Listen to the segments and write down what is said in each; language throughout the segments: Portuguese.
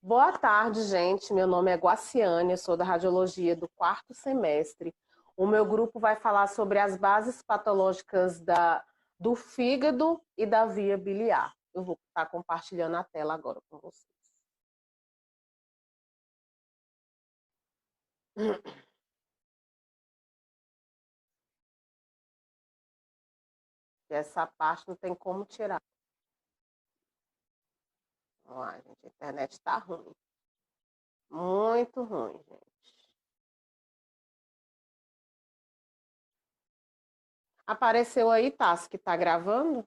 Boa tarde, gente. Meu nome é Guaciane, eu sou da Radiologia do quarto semestre. O meu grupo vai falar sobre as bases patológicas do fígado e da via biliar. Eu vou estar compartilhando a tela agora com vocês. Essa parte não tem como tirar. Vamos lá, gente. A internet está ruim. Muito ruim, gente. Apareceu aí, Tassi, que está gravando?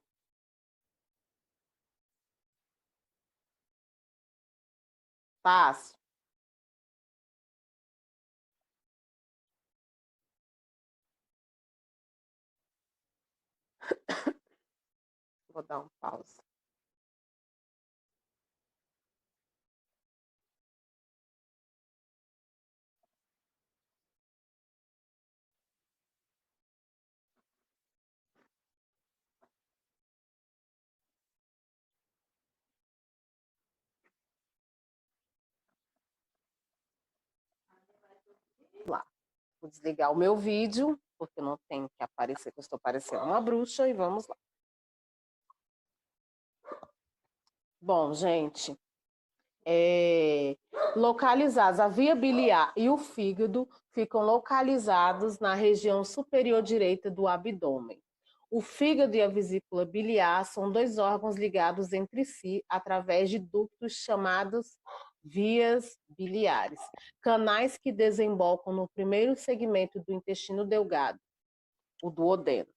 Tassi, vou dar um pause. Lá. Vou desligar o meu vídeo, porque não tem que aparecer que eu estou parecendo uma bruxa, e vamos lá. Bom, gente, localizados, a via biliar e o fígado ficam localizados na região superior direita do abdômen. O fígado e a vesícula biliar são dois órgãos ligados entre si através de ductos chamados vias biliares, canais que desembocam no primeiro segmento do intestino delgado, o duodeno.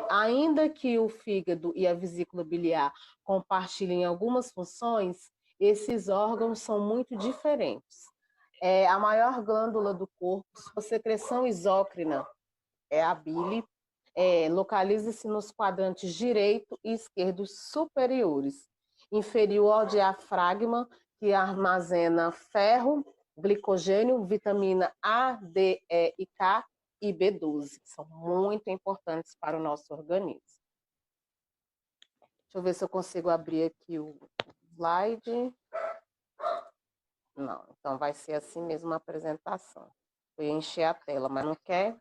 Ainda que o fígado e a vesícula biliar compartilhem algumas funções, esses órgãos são muito diferentes. A maior glândula do corpo, sua secreção exócrina é a bile, localiza-se nos quadrantes direito e esquerdo superiores, inferior ao diafragma, que armazena ferro, glicogênio, vitamina A, D, E e K e B12, que são muito importantes para o nosso organismo. Deixa eu ver se eu consigo abrir aqui o slide. Não, então vai ser assim mesmo a apresentação. Eu ia encher a tela, mas não quer.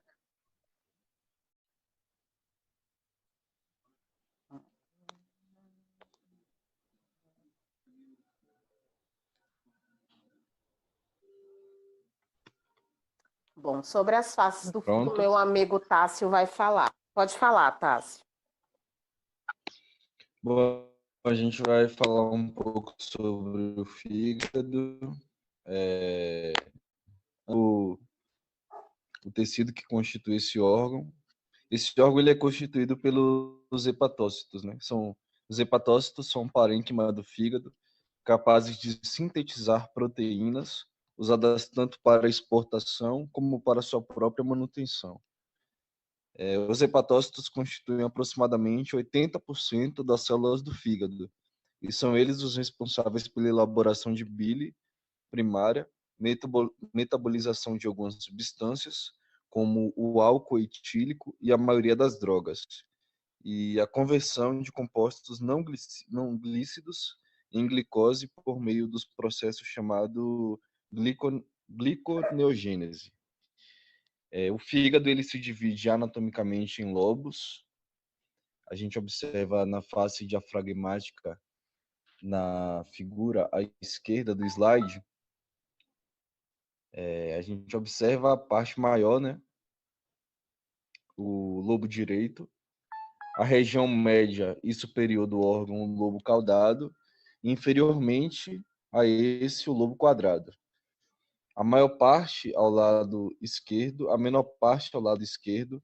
Bom, sobre as faces do Pronto. meu amigo Tássio vai falar. Pode falar, Tássio. Bom, a gente vai falar um pouco sobre o fígado, o, o tecido que constitui esse órgão. Esse órgão ele é constituído pelos hepatócitos, né? Os hepatócitos são um parênquima do fígado, capazes de sintetizar proteínas usadas tanto para exportação como para sua própria manutenção. Os hepatócitos constituem aproximadamente 80% das células do fígado, e são eles os responsáveis pela elaboração de bile primária, metabolização de algumas substâncias, como o álcool etílico e a maioria das drogas, e a conversão de compostos não glícidos em glicose por meio dos processos chamados gliconeogênese. O fígado ele se divide anatomicamente em lobos. A gente observa na face diafragmática, na figura à esquerda do slide, a gente observa a parte maior, né? O lobo direito, a região média e superior do órgão, o lobo caudado, e inferiormente a esse, o lobo quadrado. A maior parte ao lado esquerdo, a menor parte ao lado esquerdo.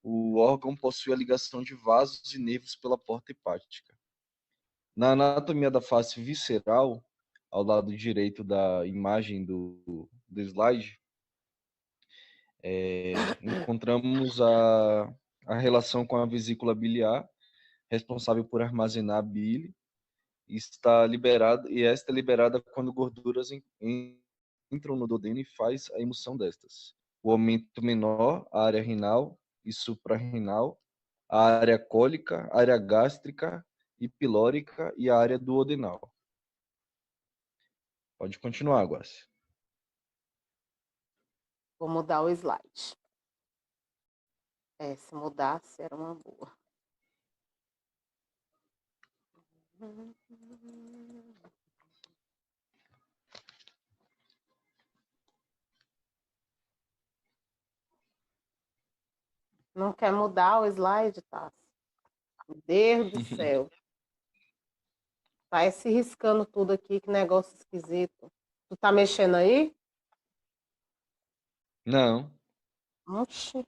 O órgão possui a ligação de vasos e nervos pela porta hepática. Na anatomia da face visceral, ao lado direito da imagem do slide, encontramos a relação com a vesícula biliar, responsável por armazenar a bile, e esta é liberada quando gorduras entram no duodeno e faz a emulsão destas. O aumento menor, a área renal e suprarrenal, a área cólica, a área gástrica e pilórica e a área duodenal. Pode continuar, Guassi. Vou mudar o slide. Se mudasse, era uma boa. Não quer mudar o slide, tá? Meu Deus do céu. Tá se riscando tudo aqui, que negócio esquisito. Tu tá mexendo aí? Não. Oxi.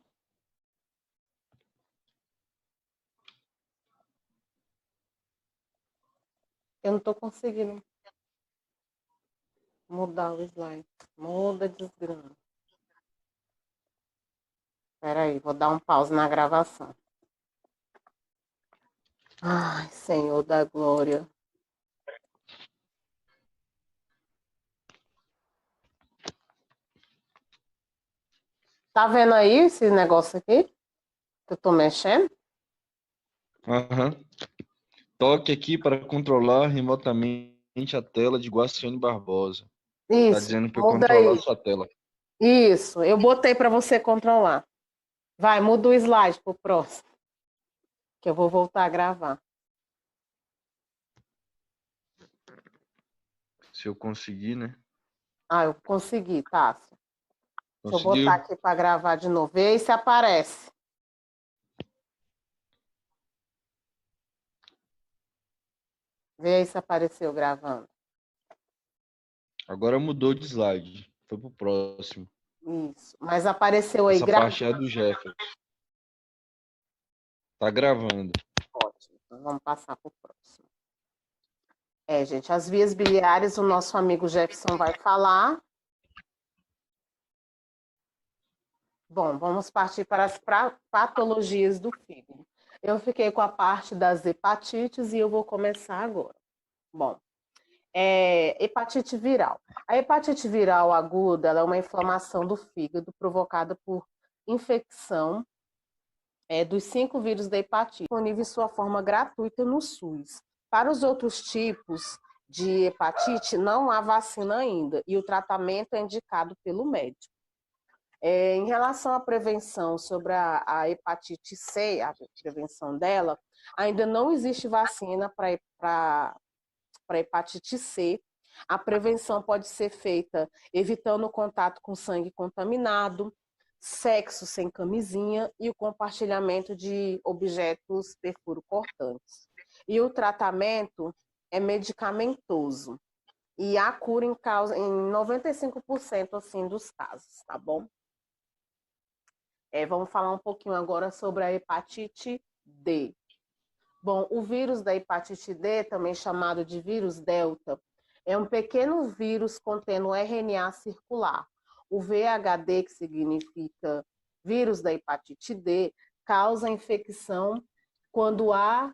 Eu não tô conseguindo mudar o slide. Muda, desgrama. Espera aí, vou dar um pause na gravação. Ai, Senhor da glória. Tá vendo aí esse negócio aqui? Que eu tô mexendo? Aham. Toque aqui para controlar remotamente a tela de Guaciane Barbosa. Tá Isso, dizendo para eu muda controlar a aí. sua tela. Isso, eu botei para você controlar. Vai, muda o slide pro próximo. Que eu vou voltar a gravar. Se eu conseguir, né? Ah, eu consegui, Tássio. Deixa eu botar Conseguiu? aqui para gravar de novo. Vê aí se aparece. Vê aí se apareceu gravando. Agora mudou de slide. Foi pro próximo. Isso. Mas apareceu aí Essa gravando. parte é do Jefferson. Tá gravando. Ótimo. Então vamos passar para o próximo. Gente, as vias biliares, o nosso amigo Jefferson vai falar. Bom, vamos partir para as patologias do fígado. Eu fiquei com a parte das hepatites e eu vou começar agora. Bom, hepatite viral. A hepatite viral aguda ela é uma inflamação do fígado provocada por infecção dos 5 vírus da hepatite, disponível em sua forma gratuita no SUS. Para os outros tipos de hepatite, não há vacina ainda e o tratamento é indicado pelo médico. Em relação à prevenção sobre a hepatite C, a prevenção dela, ainda não existe vacina para hepatite C. A prevenção pode ser feita evitando o contato com sangue contaminado, sexo sem camisinha e o compartilhamento de objetos perfuro-cortantes. E o tratamento é medicamentoso. E há cura em 95% assim, dos casos, tá bom? Vamos falar um pouquinho agora sobre a hepatite D. Bom, o vírus da hepatite D, também chamado de vírus delta, é um pequeno vírus contendo RNA circular. O VHD, que significa vírus da hepatite D, causa infecção quando há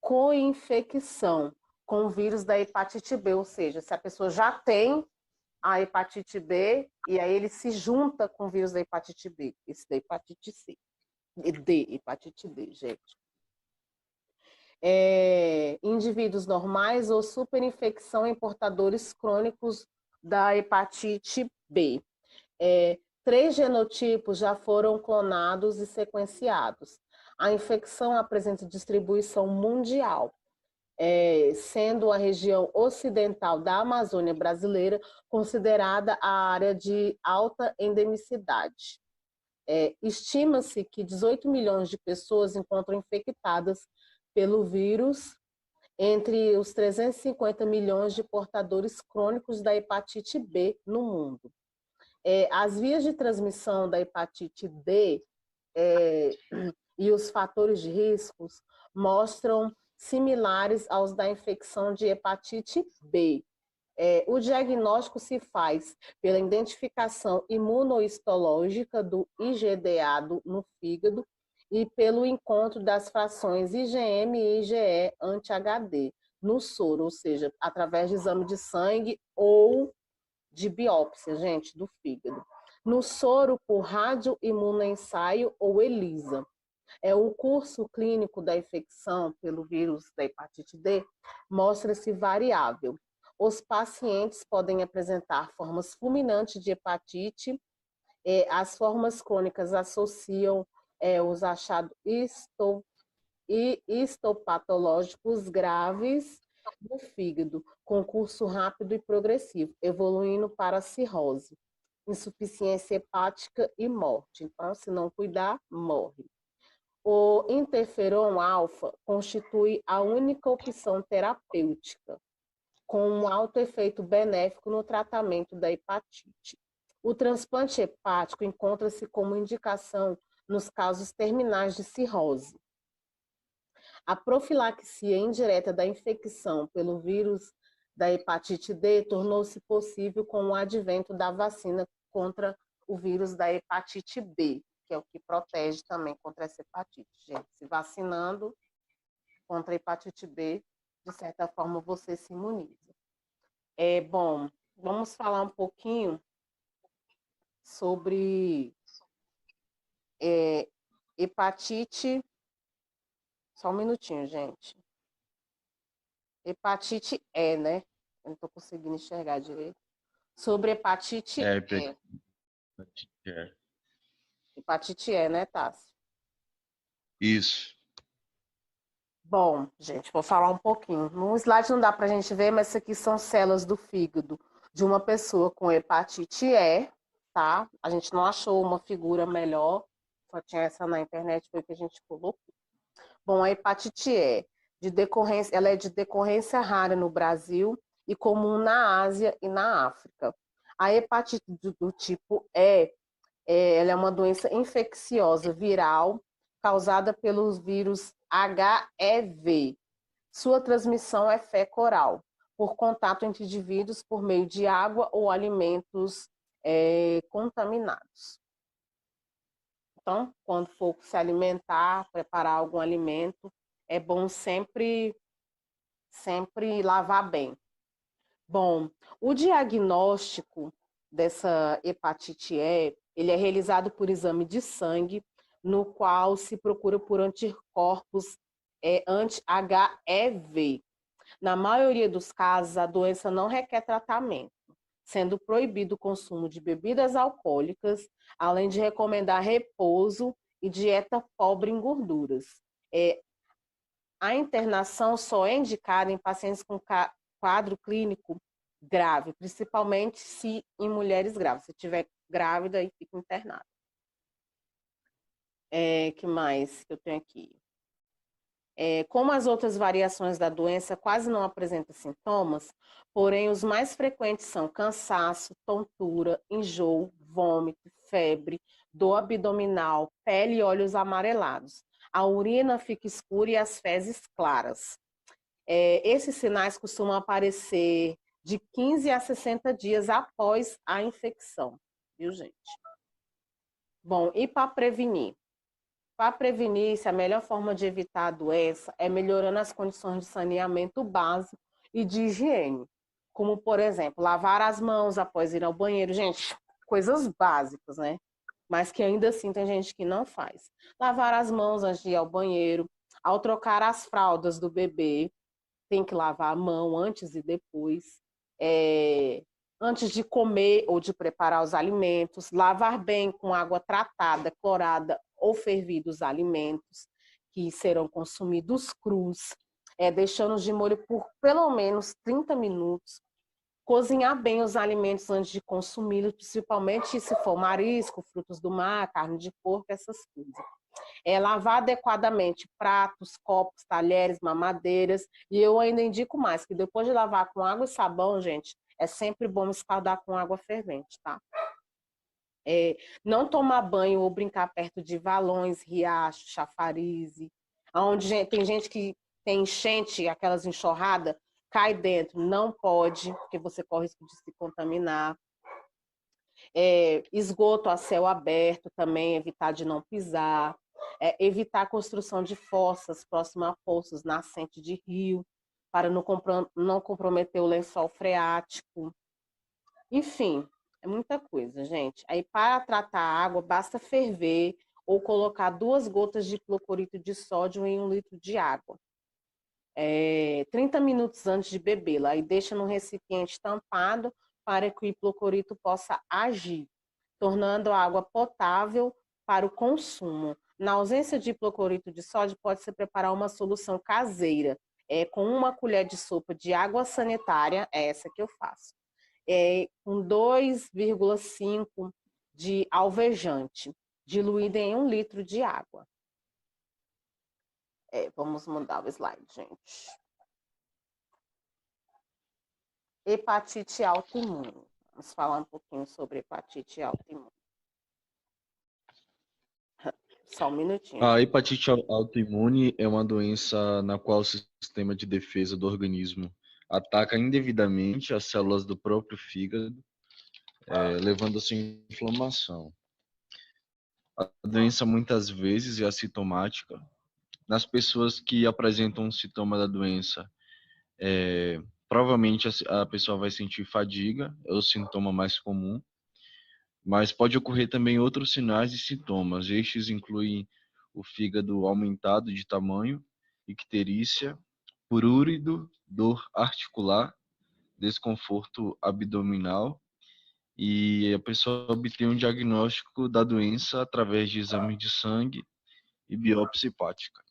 coinfecção com o vírus da hepatite B, ou seja, se a pessoa já tem a hepatite B e aí ele se junta com o vírus da hepatite B, esse da hepatite C. Hepatite D, gente. Indivíduos normais ou superinfecção em portadores crônicos da hepatite B. 3 genotipos já foram clonados e sequenciados. A infecção apresenta distribuição mundial, sendo a região ocidental da Amazônia brasileira considerada a área de alta endemicidade. Estima-se que 18 milhões de pessoas encontram infectadas pelo vírus entre os 350 milhões de portadores crônicos da hepatite B no mundo. As vias de transmissão da hepatite D e os fatores de riscos mostram similares aos da infecção de hepatite B. O diagnóstico se faz pela identificação imunohistológica do IgDA no fígado e pelo encontro das frações IgM e IgE anti-HD no soro, ou seja, através de exame de sangue ou de biópsia, gente, do fígado. No soro por radioimunoensaio ou ELISA. O curso clínico da infecção pelo vírus da hepatite D mostra-se variável. os pacientes podem apresentar formas fulminantes de hepatite. As formas crônicas associam os achados histopatológicos graves do fígado, com curso rápido e progressivo, evoluindo para a cirrose, insuficiência hepática e morte. Então, se não cuidar, morre. O interferon alfa constitui a única opção terapêutica, com um alto efeito benéfico no tratamento da hepatite. O transplante hepático encontra-se como indicação nos casos terminais de cirrose. A profilaxia indireta da infecção pelo vírus da hepatite D tornou-se possível com o advento da vacina contra o vírus da hepatite B, que é o que protege também contra essa hepatite. Gente, se vacinando contra a hepatite B, de certa forma você se imuniza. Bom, vamos falar um pouquinho sobre hepatite. Só um minutinho, gente. Hepatite E, né? Eu não estou conseguindo enxergar direito. Sobre hepatite E. Hepatite E, né, Tássio? Isso. Bom, gente, vou falar um pouquinho. No slide não dá para a gente ver, mas isso aqui são células do fígado de uma pessoa com hepatite E, tá? A gente não achou uma figura melhor, só tinha essa na internet, foi o que a gente colocou. Bom, a hepatite E, ela é de decorrência rara no Brasil e comum na Ásia e na África. A hepatite do tipo E, ela é uma doença infecciosa viral causada pelos vírus HEV. Sua transmissão é fecal-oral, por contato entre indivíduos por meio de água ou alimentos contaminados. Então, quando for se alimentar, preparar algum alimento, é bom sempre lavar bem. Bom, o diagnóstico dessa hepatite E, ele é realizado por exame de sangue, no qual se procura por anticorpos anti-HEV. Na maioria dos casos, a doença não requer tratamento, sendo proibido o consumo de bebidas alcoólicas, além de recomendar repouso e dieta pobre em gorduras. A internação só é indicada em pacientes com quadro clínico grave, principalmente se em mulheres grávidas. Se estiver grávida, aí fica internada. Que mais que eu tenho aqui? Como as outras variações da doença quase não apresentam sintomas, porém os mais frequentes são cansaço, tontura, enjoo, vômito, febre, dor abdominal, pele e olhos amarelados. A urina fica escura e as fezes claras. Esses sinais costumam aparecer de 15 a 60 dias após a infecção, viu, gente? Bom, e para prevenir? Para prevenir, a melhor forma de evitar a doença é melhorando as condições de saneamento básico e de higiene, como, por exemplo, lavar as mãos após ir ao banheiro. Gente, coisas básicas, né? Mas que ainda assim tem gente que não faz. Lavar as mãos antes de ir ao banheiro, ao trocar as fraldas do bebê, tem que lavar a mão antes e depois. Antes de comer ou de preparar os alimentos, lavar bem com água tratada, clorada ou fervida os alimentos que serão consumidos crus, deixando de molho por pelo menos 30 minutos. Cozinhar bem os alimentos antes de consumi-los, principalmente se for marisco, frutos do mar, carne de porco, essas coisas. Lavar adequadamente pratos, copos, talheres, mamadeiras. E eu ainda indico mais, que depois de lavar com água e sabão, gente, é sempre bom escaldar com água fervente, tá? Não tomar banho ou brincar perto de valões, riachos, chafariz, onde tem gente que tem enchente, aquelas enxurradas, cai dentro, não pode, porque você corre risco de se contaminar. Esgoto a céu aberto também, evitar de não pisar. Evitar a construção de fossas próximas a poços, nascente de rio, para não comprometer o lençol freático. Enfim, é muita coisa, gente. Aí, para tratar a água, basta ferver ou colocar 2 gotas de clorito de sódio em 1 litro de água. 30 minutos antes de bebê-la e deixa num recipiente tampado para que o hipoclorito possa agir, tornando a água potável para o consumo. Na ausência de hipoclorito de sódio, pode-se preparar uma solução caseira, com 1 colher de sopa de água sanitária, é essa que eu faço, com 2,5 de alvejante, diluído em 1 litro de água. Vamos mudar o slide, gente. Hepatite autoimune. Vamos falar um pouquinho sobre hepatite autoimune. Só um minutinho. A hepatite autoimune é uma doença na qual o sistema de defesa do organismo ataca indevidamente as células do próprio fígado, levando a sua inflamação. A doença muitas vezes é assintomática. Nas pessoas que apresentam um sintoma da doença, provavelmente a pessoa vai sentir fadiga, é o sintoma mais comum, mas pode ocorrer também outros sinais e sintomas. Estes incluem o fígado aumentado de tamanho, icterícia, prurido, dor articular, desconforto abdominal, e a pessoa obtém um diagnóstico da doença através de exame de sangue e biópsia hepática.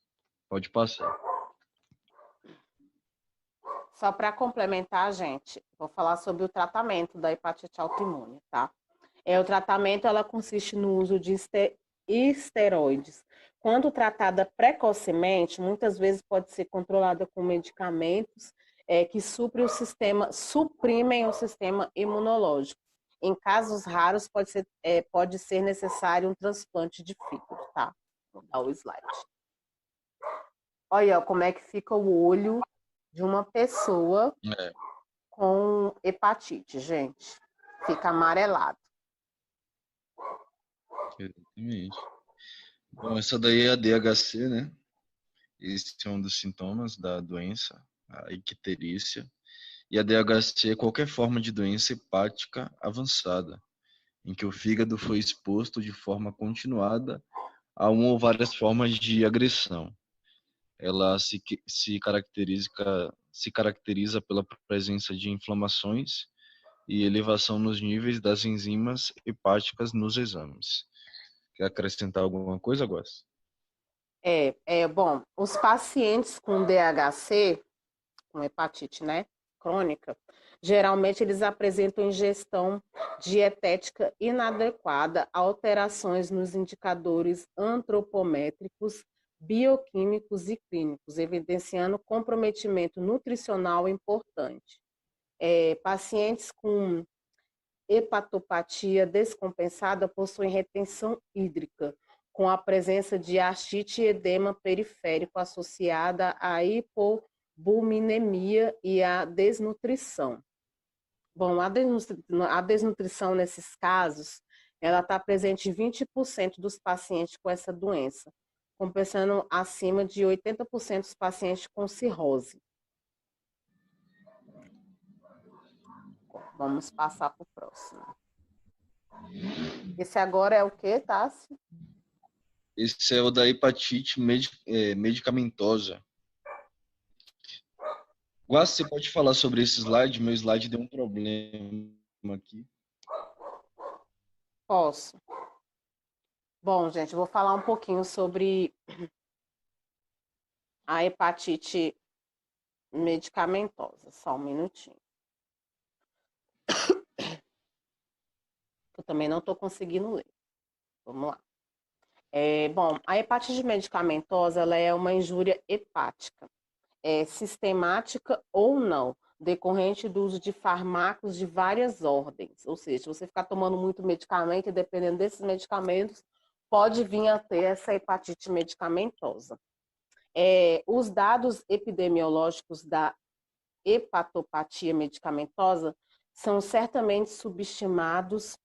Pode passar. Só para complementar, gente, vou falar sobre o tratamento da hepatite autoimune, tá? O tratamento, ela consiste no uso de esteroides. Quando tratada precocemente, muitas vezes pode ser controlada com medicamentos que suprimem o sistema imunológico. Em casos raros, pode ser necessário um transplante de fígado, tá? Vou dar o slide. Olha como é que fica o olho de uma pessoa com hepatite, gente. Fica amarelado. Exatamente. Bom, essa daí é a DHC, né? Esse é um dos sintomas da doença, a icterícia. E a DHC é qualquer forma de doença hepática avançada, em que o fígado foi exposto de forma continuada a uma ou várias formas de agressão. Ela se caracteriza pela presença de inflamações e elevação nos níveis das enzimas hepáticas nos exames. Quer acrescentar alguma coisa, Guas? Bom, os pacientes com DHC, com hepatite, né, crônica, geralmente eles apresentam ingestão dietética inadequada, alterações nos indicadores antropométricos, bioquímicos e clínicos, evidenciando comprometimento nutricional importante. Pacientes com hepatopatia descompensada possuem retenção hídrica, com a presença de ascite e edema periférico associada à hipobuminemia e à desnutrição. Bom, a desnutrição nesses casos, ela está presente em 20% dos pacientes com essa doença, compensando acima de 80% dos pacientes com cirrose. Vamos passar para o próximo. Esse agora é o quê, Tassi? Esse é o da hepatite medicamentosa. Guas, você pode falar sobre esse slide? Meu slide deu um problema aqui. Posso. Bom, gente, vou falar um pouquinho sobre a hepatite medicamentosa. Só um minutinho. Eu também não estou conseguindo ler. Vamos lá. Bom, a hepatite medicamentosa, ela é uma injúria hepática, sistemática ou não, decorrente do uso de fármacos de várias ordens. Ou seja, se você ficar tomando muito medicamento e dependendo desses medicamentos, pode vir a ter essa hepatite medicamentosa. Os dados epidemiológicos da hepatopatia medicamentosa são certamente subestimados,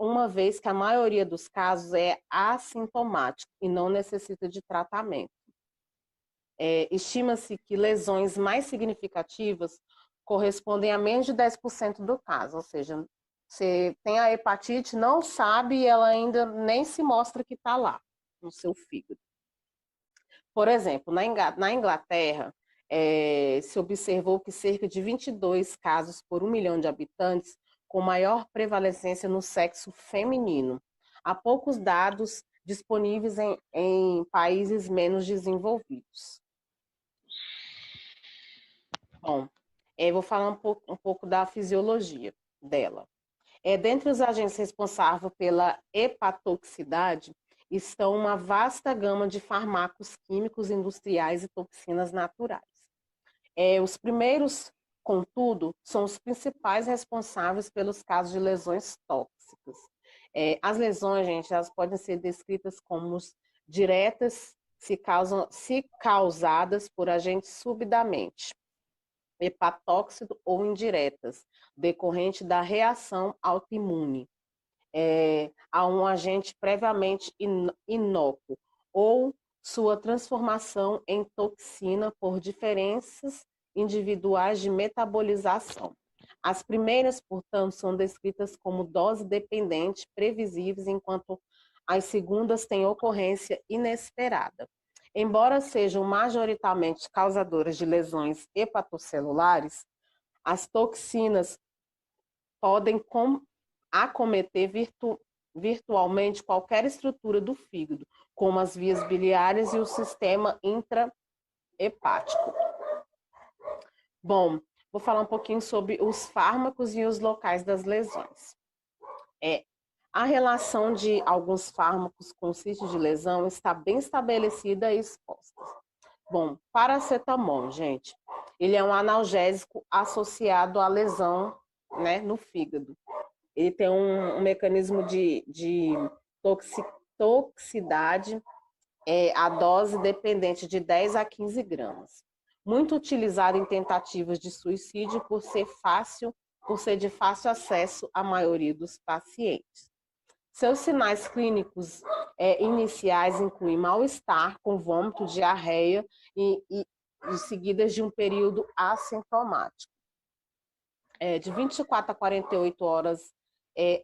uma vez que a maioria dos casos é assintomático e não necessita de tratamento. Estima-se que lesões mais significativas correspondem a menos de 10% do caso, ou seja, você tem a hepatite, não sabe e ela ainda nem se mostra que está lá, no seu fígado. Por exemplo, na Inglaterra, se observou que cerca de 22 casos por 1 milhão de habitantes, com maior prevalecência no sexo feminino. Há poucos dados disponíveis em países menos desenvolvidos. Bom, vou falar um pouco da fisiologia dela. Dentre os agentes responsáveis pela hepatotoxicidade, estão uma vasta gama de fármacos químicos industriais e toxinas naturais. Os primeiros, contudo, são os principais responsáveis pelos casos de lesões tóxicas. As lesões, gente, elas podem ser descritas como diretas se causadas por agentes subitamente, hepatóxido ou indiretas, decorrente da reação autoimune a um agente previamente inócuo ou sua transformação em toxina por diferenças individuais de metabolização. As primeiras, portanto, são descritas como dose dependente, previsíveis, enquanto as segundas têm ocorrência inesperada. Embora sejam majoritariamente causadoras de lesões hepatocelulares, as toxinas podem acometer virtualmente qualquer estrutura do fígado, como as vias biliares e o sistema intrahepático. Bom, vou falar um pouquinho sobre os fármacos e os locais das lesões. A relação de alguns fármacos com o sítio de lesão está bem estabelecida e exposta. Bom, paracetamol, gente, ele é um analgésico associado à lesão, né, no fígado. Ele tem um mecanismo de toxicidade, a dose dependente de 10 a 15 gramas. Muito utilizado em tentativas de suicídio por ser de fácil acesso à maioria dos pacientes. Seus sinais clínicos iniciais incluem mal-estar, com vômito, diarreia e seguidas de um período assintomático. De 24 a 48 horas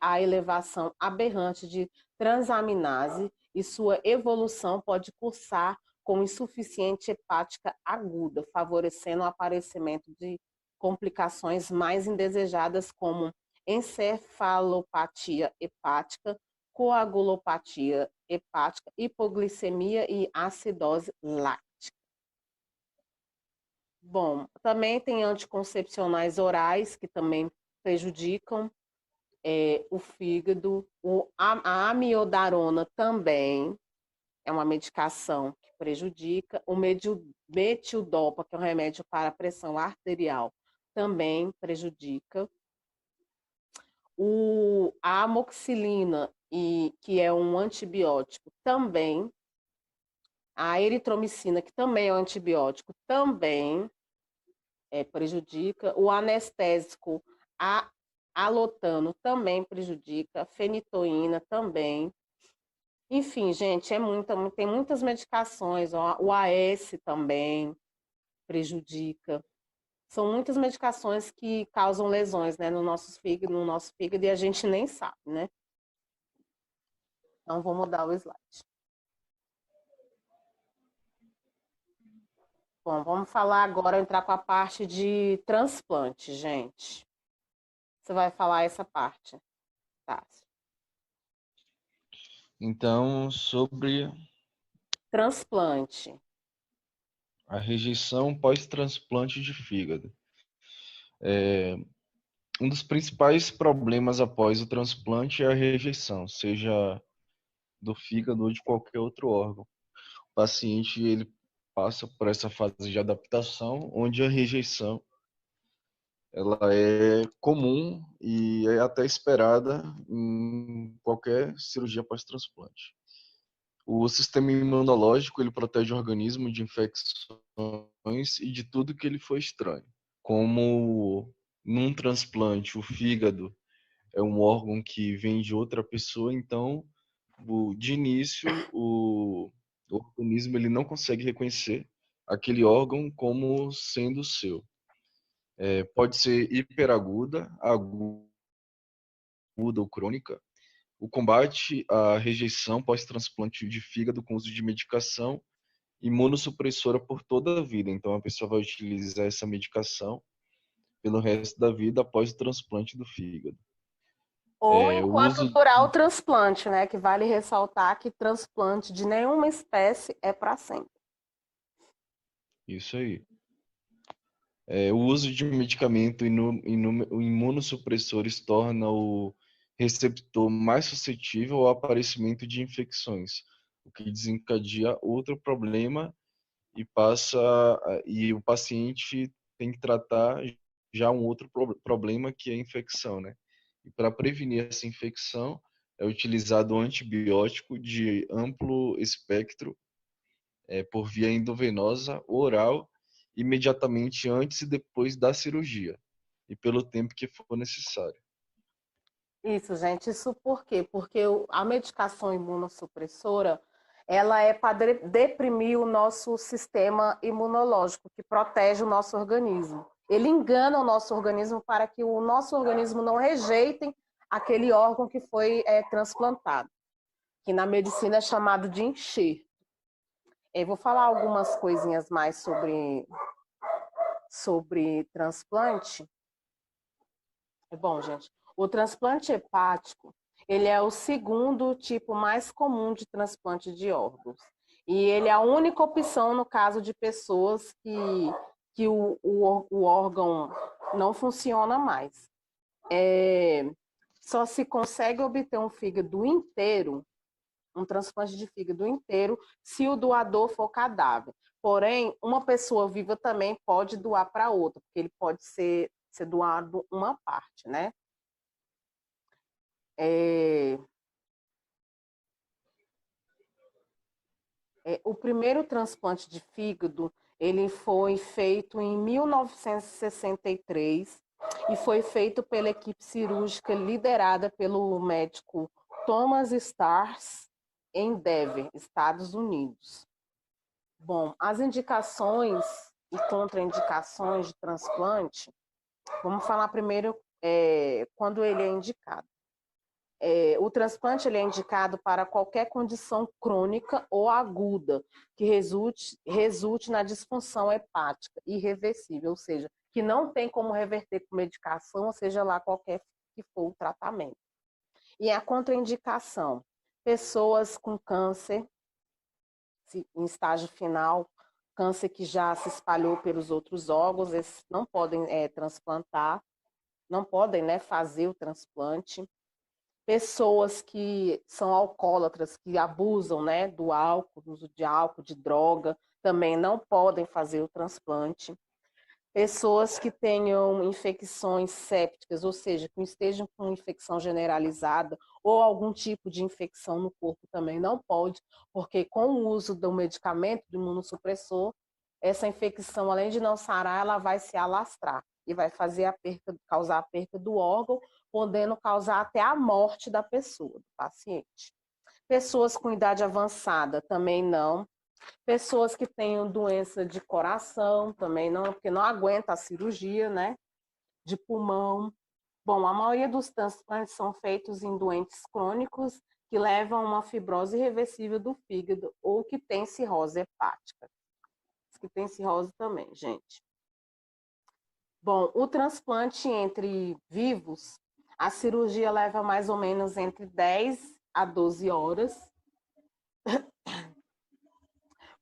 a elevação aberrante de transaminase e sua evolução pode cursar com insuficiência hepática aguda, favorecendo o aparecimento de complicações mais indesejadas como encefalopatia hepática, coagulopatia hepática, hipoglicemia e acidose láctea. Bom, também tem anticoncepcionais orais que também prejudicam o fígado. A amiodarona também é uma medicação que prejudica. O metildopa, que é um remédio para a pressão arterial, também prejudica. A amoxicilina, que é um antibiótico, também. A eritromicina, que também é um antibiótico, também prejudica. O anestésico alotano também prejudica. Fenitoína também. Enfim, gente, tem muitas medicações. O AS também prejudica. São muitas medicações que causam lesões, né, no nosso fígado e a gente nem sabe, né? Então, vou mudar o slide. Bom, vamos falar agora, entrar com a parte de transplante, gente. Você vai falar essa parte, Tássio. Então, sobre Transplante. a rejeição pós-transplante de fígado. Um dos principais problemas após o transplante é a rejeição, seja do fígado ou de qualquer outro órgão. O paciente ele passa por essa fase de adaptação, onde a rejeição ela é comum e é até esperada em qualquer cirurgia pós-transplante. O sistema imunológico ele protege o organismo de infecções e de tudo que ele for estranho. Como num transplante, o fígado é um órgão que vem de outra pessoa, então, de início, o organismo ele não consegue reconhecer aquele órgão como sendo seu. Pode ser hiperaguda, aguda ou crônica. O combate à rejeição pós-transplante de fígado com uso de medicação imunossupressora por toda a vida. Então, a pessoa vai utilizar essa medicação pelo resto da vida após o transplante do fígado. Ou O enquanto uso... durar o transplante, né? Que vale ressaltar que transplante de nenhuma espécie é para sempre. Isso aí. O uso de medicamento imunossupressores torna o receptor mais suscetível ao aparecimento de infecções, o que desencadeia outro problema e o paciente tem que tratar já um outro problema, que é a infecção, né? E para prevenir essa infecção é utilizado um antibiótico de amplo espectro por via endovenosa oral imediatamente antes e depois da cirurgia e pelo tempo que for necessário. Isso, gente. Isso por quê? Porque a medicação imunossupressora, ela é para deprimir o nosso sistema imunológico, que protege o nosso organismo. Ele engana o nosso organismo para que o nosso organismo não rejeite aquele órgão que foi transplantado, que na medicina é chamado de enxerto. Eu vou falar algumas coisinhas mais sobre transplante. Bom, gente, o transplante hepático, ele é o segundo tipo mais comum de transplante de órgãos. E ele é a única opção no caso de pessoas que o órgão não funciona mais. Só se consegue obter um fígado inteiro, um transplante de fígado inteiro, se o doador for cadáver. Porém, uma pessoa viva também pode doar para outra, porque ele pode ser doado uma parte, né? O primeiro transplante de fígado, ele foi feito em 1963 e foi feito pela equipe cirúrgica liderada pelo médico Thomas Stars em Denver, Estados Unidos. Bom, as indicações e contraindicações de transplante, vamos falar primeiro quando ele é indicado. O transplante ele é indicado para qualquer condição crônica ou aguda que resulte na disfunção hepática irreversível, ou seja, que não tem como reverter com medicação, ou seja lá qualquer que for o tratamento. E a contraindicação, pessoas com câncer em estágio final, câncer que já se espalhou pelos outros órgãos, esses não podem transplantar, não podem, né, fazer o transplante. Pessoas que são alcoólatras, que abusam, né, do álcool, do uso de álcool, de droga, também não podem fazer o transplante. Pessoas que tenham infecções sépticas, ou seja, que estejam com infecção generalizada ou algum tipo de infecção no corpo também não pode, porque com o uso do medicamento, do imunossupressor, essa infecção, além de não sarar, ela vai se alastrar e vai fazer causar a perda do órgão, podendo causar até a morte da pessoa, do paciente. Pessoas com idade avançada também não. Pessoas que tenham doença de coração também não, porque não aguenta a cirurgia, né? De pulmão. Bom, a maioria dos transplantes são feitos em doentes crônicos que levam a uma fibrose irreversível do fígado ou que tem cirrose hepática. Que tem cirrose também, gente. Bom, o transplante entre vivos, a cirurgia leva mais ou menos entre 10 a 12 horas,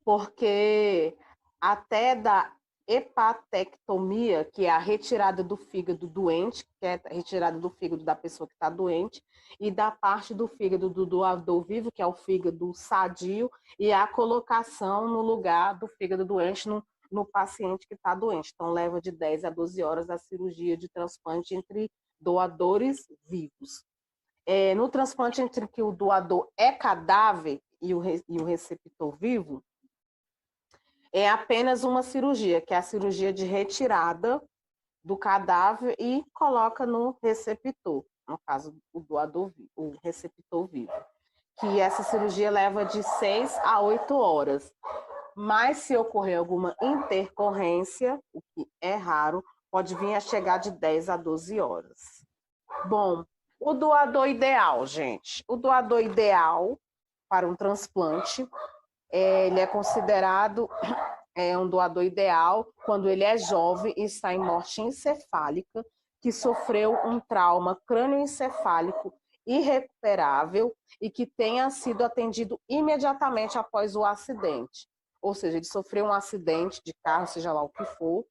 porque até da hepatectomia, que é a retirada do fígado doente, que é a retirada do fígado da pessoa que está doente, e da parte do fígado do doador vivo, que é o fígado sadio, e a colocação no lugar do fígado doente no paciente que está doente. Então, leva de 10 a 12 horas a cirurgia de transplante entre doadores vivos. No transplante entre que o doador é cadáver e o receptor vivo, é apenas uma cirurgia, que é a cirurgia de retirada do cadáver e coloca no receptor, no caso, o doador, o receptor vivo. Que essa cirurgia leva de 6 a 8 horas. Mas se ocorrer alguma intercorrência, o que é raro, pode vir a chegar de 10 a 12 horas. Bom, o doador ideal, gente. O doador ideal para um transplante Ele é considerado um doador ideal quando ele é jovem e está em morte encefálica, que sofreu um trauma crânioencefálico irrecuperável e que tenha sido atendido imediatamente após o acidente. Ou seja, ele sofreu um acidente de carro, seja lá o que for,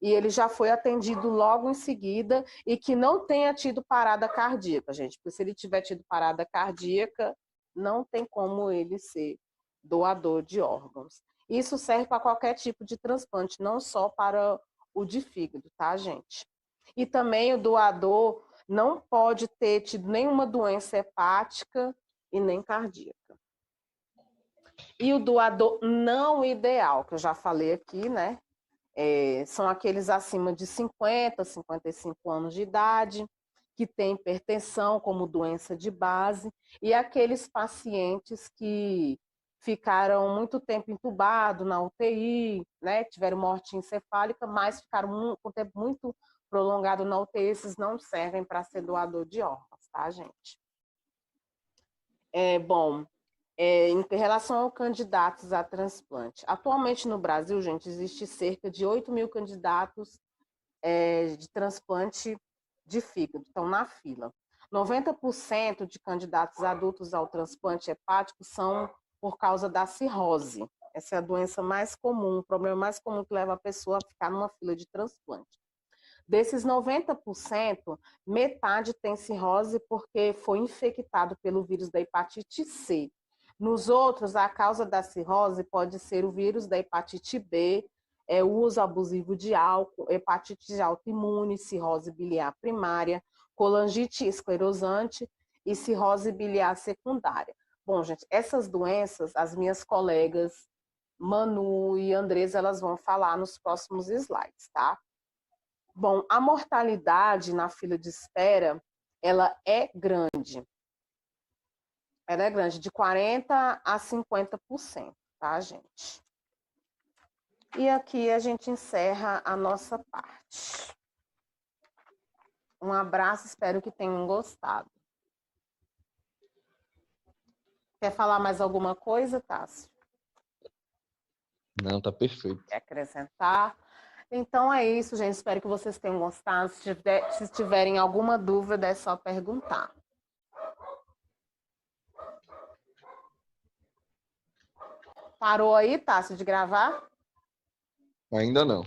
e ele já foi atendido logo em seguida e que não tenha tido parada cardíaca, gente. Porque se ele tiver tido parada cardíaca, não tem como ele ser doador de órgãos. Isso serve para qualquer tipo de transplante, não só para o de fígado, tá, gente? E também o doador não pode ter tido nenhuma doença hepática e nem cardíaca. E o doador não ideal, que eu já falei aqui, né? São aqueles acima de 50, 55 anos de idade, que têm hipertensão como doença de base, e aqueles pacientes que ficaram muito tempo entubados na UTI, né, tiveram morte encefálica, mas ficaram com tempo muito prolongado na UTI, esses não servem para ser doador de órgãos, tá, gente? Bom, em relação aos candidatos a transplante, atualmente no Brasil, gente, existe cerca de 8 mil candidatos de transplante de fígado, estão na fila. 90% de candidatos adultos ao transplante hepático são por causa da cirrose. Essa é a doença mais comum, o problema mais comum que leva a pessoa a ficar numa fila de transplante. Desses 90%, metade tem cirrose porque foi infectado pelo vírus da hepatite C. Nos outros, a causa da cirrose pode ser o vírus da hepatite B, o uso abusivo de álcool, hepatite autoimune, cirrose biliar primária, colangite esclerosante e cirrose biliar secundária. Bom, gente, essas doenças, as minhas colegas Manu e Andresa, elas vão falar nos próximos slides, tá? Bom, a mortalidade na fila de espera, ela é grande. Ela é grande, de 40% a 50%, tá, gente? E aqui a gente encerra a nossa parte. Um abraço, espero que tenham gostado. Quer falar mais alguma coisa, Tássio? Não, tá perfeito. Quer acrescentar? Então é isso, gente. Espero que vocês tenham gostado. Se tiverem alguma dúvida, é só perguntar. Parou aí, Tássio, de gravar? Ainda não.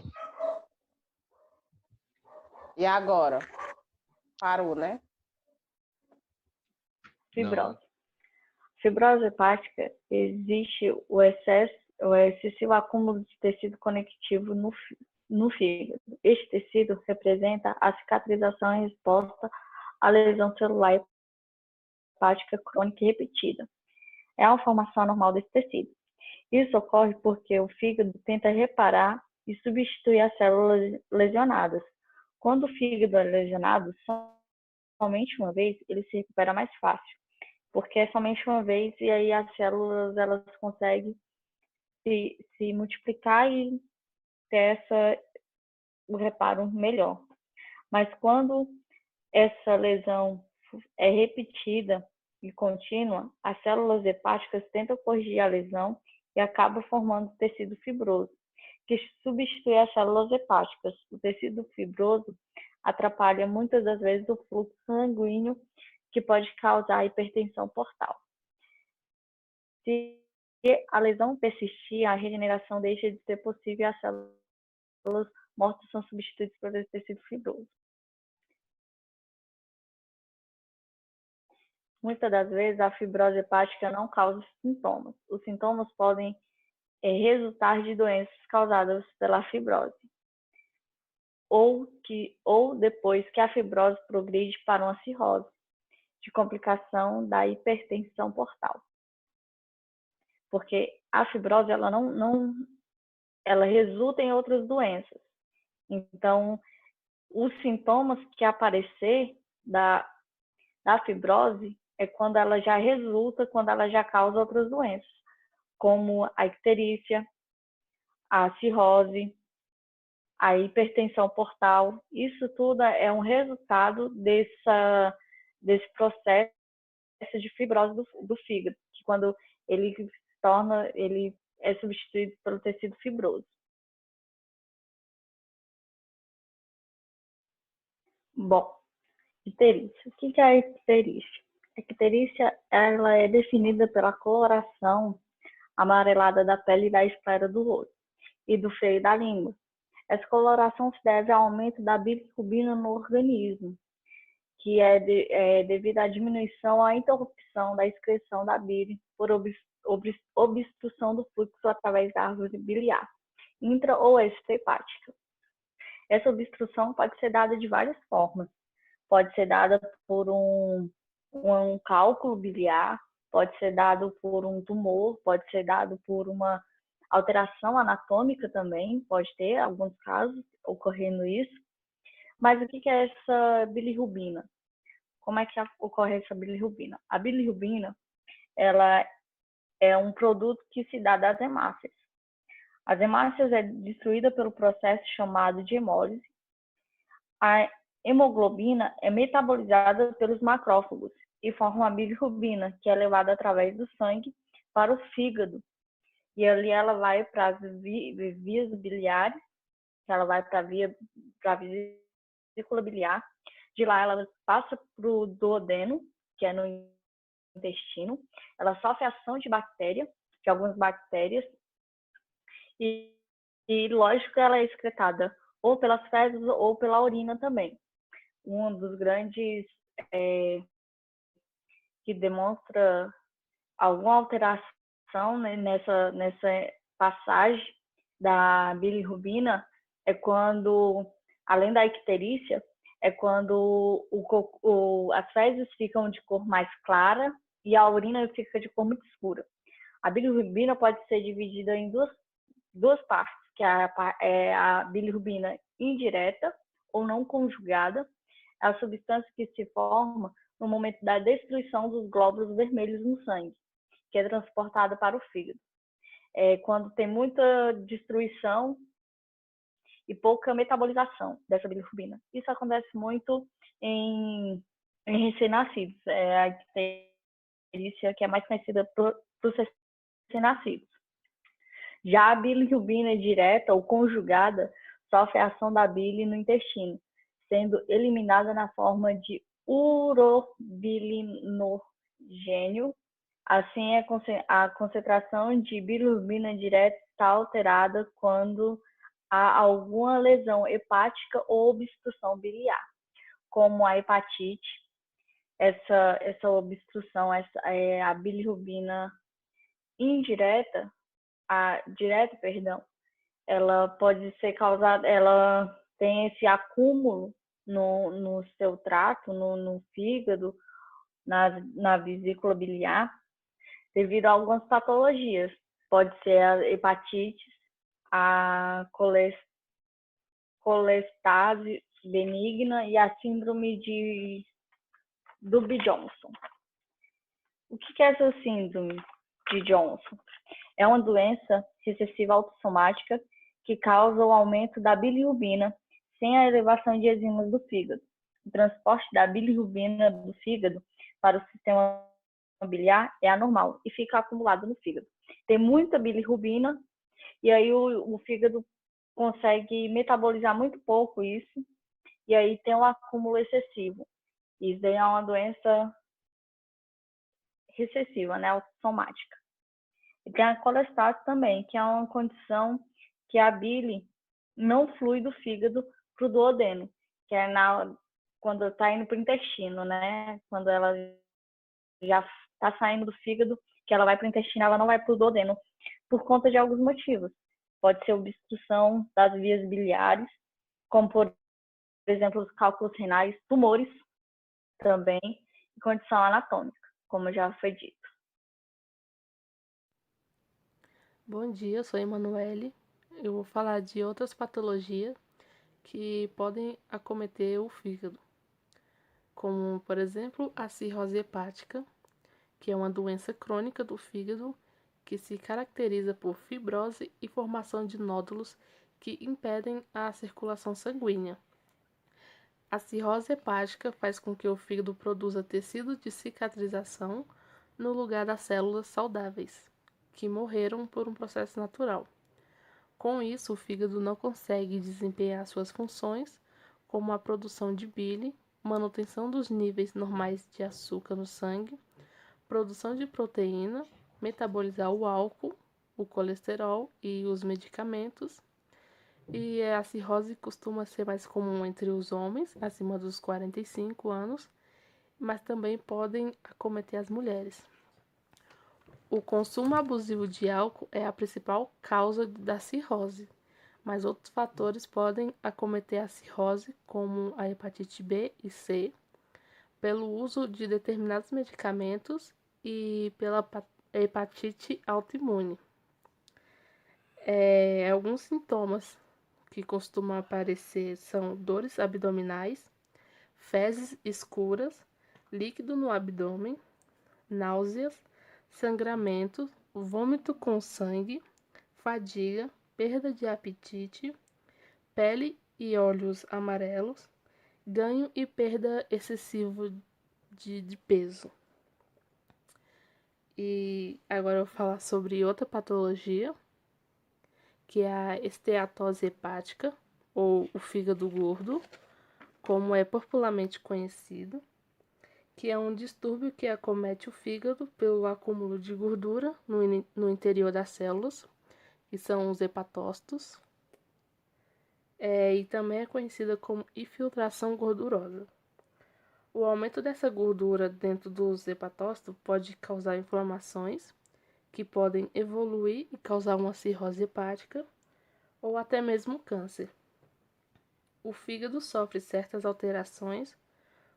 E agora? Parou, né? Fibrose. Fibrose hepática existe o excessivo acúmulo de tecido conectivo no fígado. Este tecido representa a cicatrização em resposta à lesão celular hepática crônica e repetida. É uma formação anormal desse tecido. Isso ocorre porque o fígado tenta reparar e substituir as células lesionadas. Quando o fígado é lesionado, somente uma vez, ele se recupera mais fácil, porque é somente uma vez e aí as células elas conseguem se multiplicar e ter o reparo melhor. Mas quando essa lesão é repetida e contínua, as células hepáticas tentam corrigir a lesão e acabam formando tecido fibroso, que substitui as células hepáticas. O tecido fibroso atrapalha muitas das vezes o fluxo sanguíneo, que pode causar hipertensão portal. Se a lesão persistir, a regeneração deixa de ser possível e as células mortas são substituídas por esse tecido fibroso. Muitas das vezes, a fibrose hepática não causa sintomas. Os sintomas podem resultar de doenças causadas pela fibrose, ou depois que a fibrose progride para uma cirrose, de complicação da hipertensão portal. Porque a fibrose ela resulta em outras doenças. Então, os sintomas que aparecer da fibrose é quando ela já resulta, quando ela já causa outras doenças, como a icterícia, a cirrose, a hipertensão portal. Isso tudo é um resultado desse processo de fibrose do fígado, que quando ele se ele é substituído pelo tecido fibroso. Bom, icterícia. O que é a icterícia? A icterícia, ela é definida pela coloração amarelada da pele e da esclera do rosto e do freio da língua. Essa coloração se deve ao aumento da bilirrubina no organismo, que é devido à diminuição ou à interrupção da excreção da bile por obstrução do fluxo através da árvore biliar, intra ou extra-hepática. Essa obstrução pode ser dada de várias formas. Pode ser dada por um cálculo biliar, pode ser dado por um tumor, pode ser dado por uma alteração anatômica também, pode ter alguns casos ocorrendo isso. Mas o que é essa bilirrubina? Como é que ocorre essa bilirrubina? A bilirrubina, ela é um produto que se dá das hemácias. As hemácias é destruída pelo processo chamado de hemólise. A hemoglobina é metabolizada pelos macrófagos e forma a bilirrubina, que é levada através do sangue para o fígado. E ali ela vai para as vias biliares, ela vai para a vesícula biliar. De lá ela passa para o duodeno, que é no intestino. Ela sofre ação de bactéria, de algumas bactérias. E lógico que ela é excretada ou pelas fezes ou pela urina também. Um dos grandes que demonstra alguma alteração, né, nessa passagem da bilirrubina é quando, além da icterícia, é quando as fezes ficam de cor mais clara e a urina fica de cor muito escura. A bilirrubina pode ser dividida em duas partes, que é a bilirrubina indireta ou não conjugada, é a substância que se forma no momento da destruição dos glóbulos vermelhos no sangue, que é transportada para o fígado. Quando tem muita destruição e pouca metabolização dessa bilirrubina. Isso acontece muito em recém-nascidos. A icterícia que é mais conhecida para os recém-nascidos. Já a bilirrubina direta ou conjugada sofre a ação da bile no intestino, sendo eliminada na forma de urobilinogênio. Assim, a concentração de bilirrubina direta está alterada quando há alguma lesão hepática ou obstrução biliar, como a hepatite. Essa obstrução, a bilirrubina indireta, ela pode ser causada, ela tem esse acúmulo no seu trato, no fígado, na vesícula biliar, devido a algumas patologias. Pode ser a hepatite, a colestase benigna e a síndrome do Johnson. O que é essa síndrome de Johnson? É uma doença recessiva autossomática que causa o aumento da bilirrubina sem a elevação de enzimas do fígado. O transporte da bilirrubina do fígado para o sistema biliar é anormal e fica acumulado no fígado. Tem muita bilirrubina e aí o fígado consegue metabolizar muito pouco isso e aí tem um acúmulo excessivo. Isso daí é uma doença recessiva, né, autossomática. E tem a colestase também, que é uma condição que a bile não flui do fígado para o duodeno, que é quando está indo para o intestino, né? Quando ela já está saindo do fígado, que ela vai para o intestino, ela não vai para o duodeno, por conta de alguns motivos. Pode ser obstrução das vias biliares, como, por exemplo, os cálculos renais, tumores também, e condição anatômica, como já foi dito. Bom dia, eu sou a Emanuele. Eu vou falar de outras patologias que podem acometer o fígado, como, por exemplo, a cirrose hepática, que é uma doença crônica do fígado que se caracteriza por fibrose e formação de nódulos que impedem a circulação sanguínea. A cirrose hepática faz com que o fígado produza tecido de cicatrização no lugar das células saudáveis, que morreram por um processo natural. Com isso, o fígado não consegue desempenhar suas funções, como a produção de bile, manutenção dos níveis normais de açúcar no sangue, produção de proteína, metabolizar o álcool, o colesterol e os medicamentos. E a cirrose costuma ser mais comum entre os homens, acima dos 45 anos, mas também podem acometer as mulheres. O consumo abusivo de álcool é a principal causa da cirrose, mas outros fatores podem acometer a cirrose, como a hepatite B e C, pelo uso de determinados medicamentos e pela hepatite autoimune. Alguns sintomas que costumam aparecer são dores abdominais, fezes escuras, líquido no abdômen, náuseas, sangramento, vômito com sangue, fadiga, perda de apetite, pele e olhos amarelos, ganho e perda excessivo de peso. E agora eu vou falar sobre outra patologia, que é a esteatose hepática, ou o fígado gordo, como é popularmente conhecido, que é um distúrbio que acomete o fígado pelo acúmulo de gordura no interior das células, que são os hepatócitos, e também é conhecida como infiltração gordurosa. O aumento dessa gordura dentro dos hepatócitos pode causar inflamações, que podem evoluir e causar uma cirrose hepática, ou até mesmo câncer. O fígado sofre certas alterações,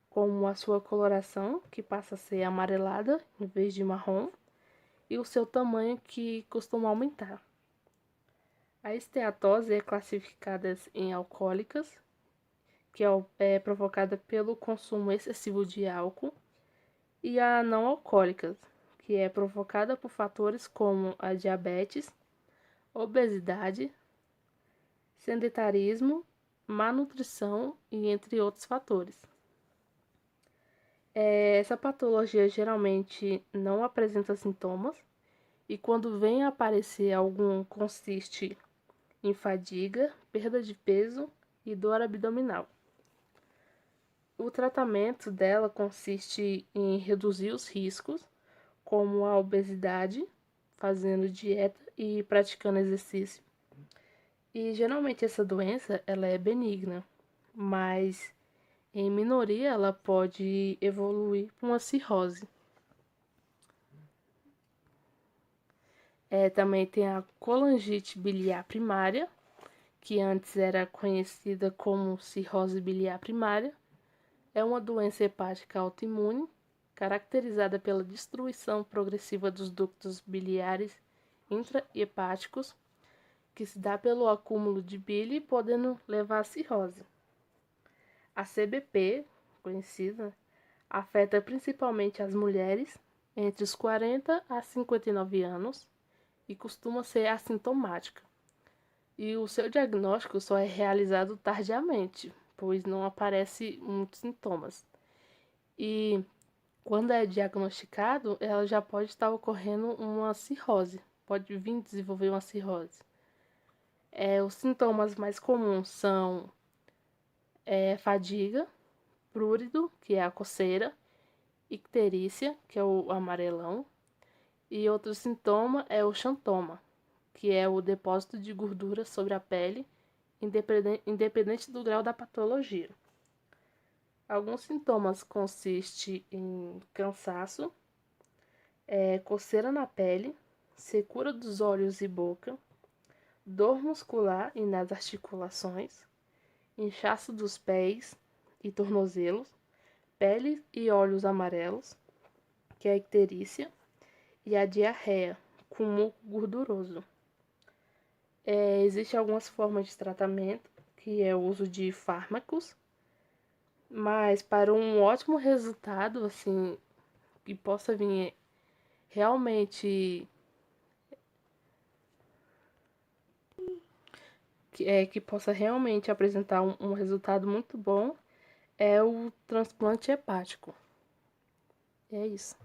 como a sua coloração, que passa a ser amarelada em vez de marrom, e o seu tamanho, que costuma aumentar. A esteatose é classificada em alcoólicas, que é provocada pelo consumo excessivo de álcool, e a não alcoólicas, que é provocada por fatores como a diabetes, obesidade, sedentarismo, má nutrição e entre outros fatores. Essa patologia geralmente não apresenta sintomas e quando vem a aparecer algum consiste em fadiga, perda de peso e dor abdominal. O tratamento dela consiste em reduzir os riscos, como a obesidade, fazendo dieta e praticando exercício. E geralmente essa doença ela é benigna, mas em minoria ela pode evoluir para uma cirrose. Também tem a colangite biliar primária, que antes era conhecida como cirrose biliar primária. É uma doença hepática autoimune, caracterizada pela destruição progressiva dos ductos biliares intrahepáticos, que se dá pelo acúmulo de bile, podendo levar à cirrose. A CBP, conhecida, afeta principalmente as mulheres entre os 40 a 59 anos e costuma ser assintomática. E o seu diagnóstico só é realizado tardiamente, pois não aparece muitos sintomas. E quando é diagnosticado, ela já pode estar ocorrendo uma cirrose, pode vir desenvolver uma cirrose. Os sintomas mais comuns são fadiga, prurido, que é a coceira, icterícia, que é o amarelão, e outro sintoma é o xantoma, que é o depósito de gordura sobre a pele, independente do grau da patologia. Alguns sintomas consistem em cansaço, coceira na pele, secura dos olhos e boca, dor muscular e nas articulações, inchaço dos pés e tornozelos, pele e olhos amarelos, que é a icterícia, e a diarreia, com muco gorduroso. Existem algumas formas de tratamento, que é o uso de fármacos, mas para um ótimo resultado, assim, que possa vir realmente que possa realmente apresentar um resultado muito bom, é o transplante hepático. É isso.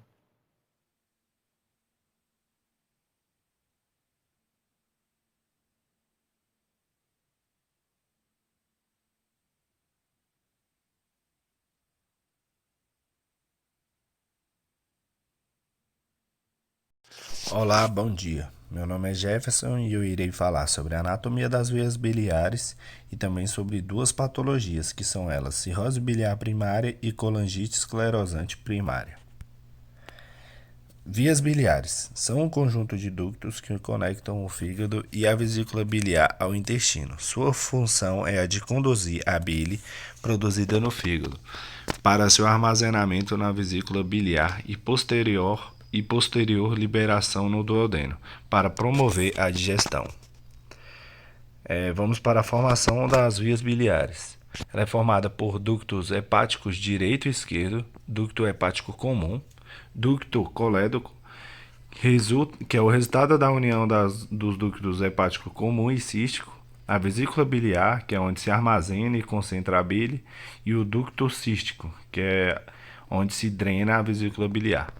Olá, bom dia. Meu nome é Jefferson e eu irei falar sobre a anatomia das veias biliares e também sobre duas patologias, que são elas cirrose biliar primária e colangite esclerosante primária. Vias biliares são um conjunto de ductos que conectam o fígado e a vesícula biliar ao intestino. Sua função é a de conduzir a bile produzida no fígado para seu armazenamento na vesícula biliar e posterior liberação no duodeno, para promover a digestão. Vamos para a formação das vias biliares. Ela é formada por ductos hepáticos direito e esquerdo, ducto hepático comum, ducto colédoco, que é o resultado da união dos ductos hepático comum e cístico, a vesícula biliar, que é onde se armazena e concentra a bile, e o ducto cístico, que é onde se drena a vesícula biliar.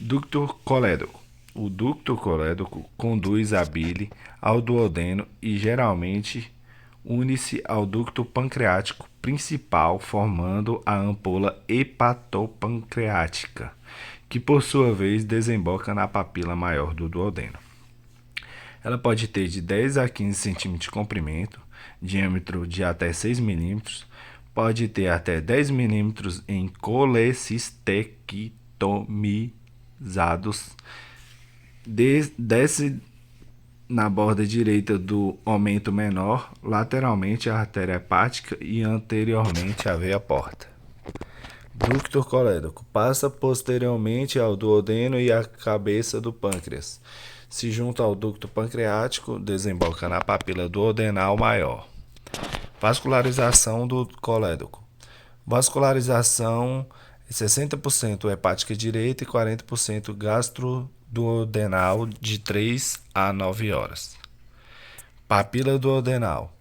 Ducto colédoco. O ducto colédoco conduz a bile ao duodeno e geralmente une-se ao ducto pancreático principal, formando a ampola hepatopancreática, que por sua vez desemboca na papila maior do duodeno. Ela pode ter de 10 a 15 cm de comprimento, diâmetro de até 6 mm, pode ter até 10 mm em colecistectomizados, desce na borda direita do aumento menor, lateralmente a artéria hepática e anteriormente a veia porta. Ducto colédoco passa posteriormente ao duodeno e à cabeça do pâncreas. Se junta ao ducto pancreático, desemboca na papila duodenal maior. Vascularização do colédoco. Vascularização 60% hepática direita e 40% gastroduodenal de 3 a 9 horas. Papila duodenal.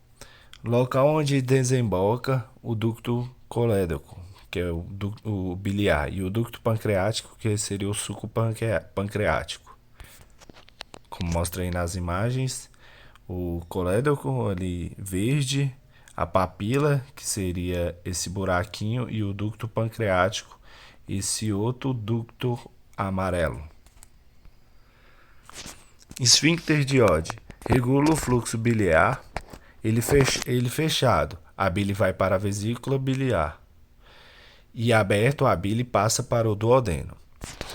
Local onde desemboca o ducto colédoco, que é o biliar, e o ducto pancreático, que seria o suco pancreático. Como mostra aí nas imagens, o colédoco ali verde, a papila, que seria esse buraquinho, e o ducto pancreático, esse outro ducto amarelo. Esfíncter de Oddi regula o fluxo biliar, ele fechado, a bile vai para a vesícula biliar, e aberto, a bile passa para o duodeno.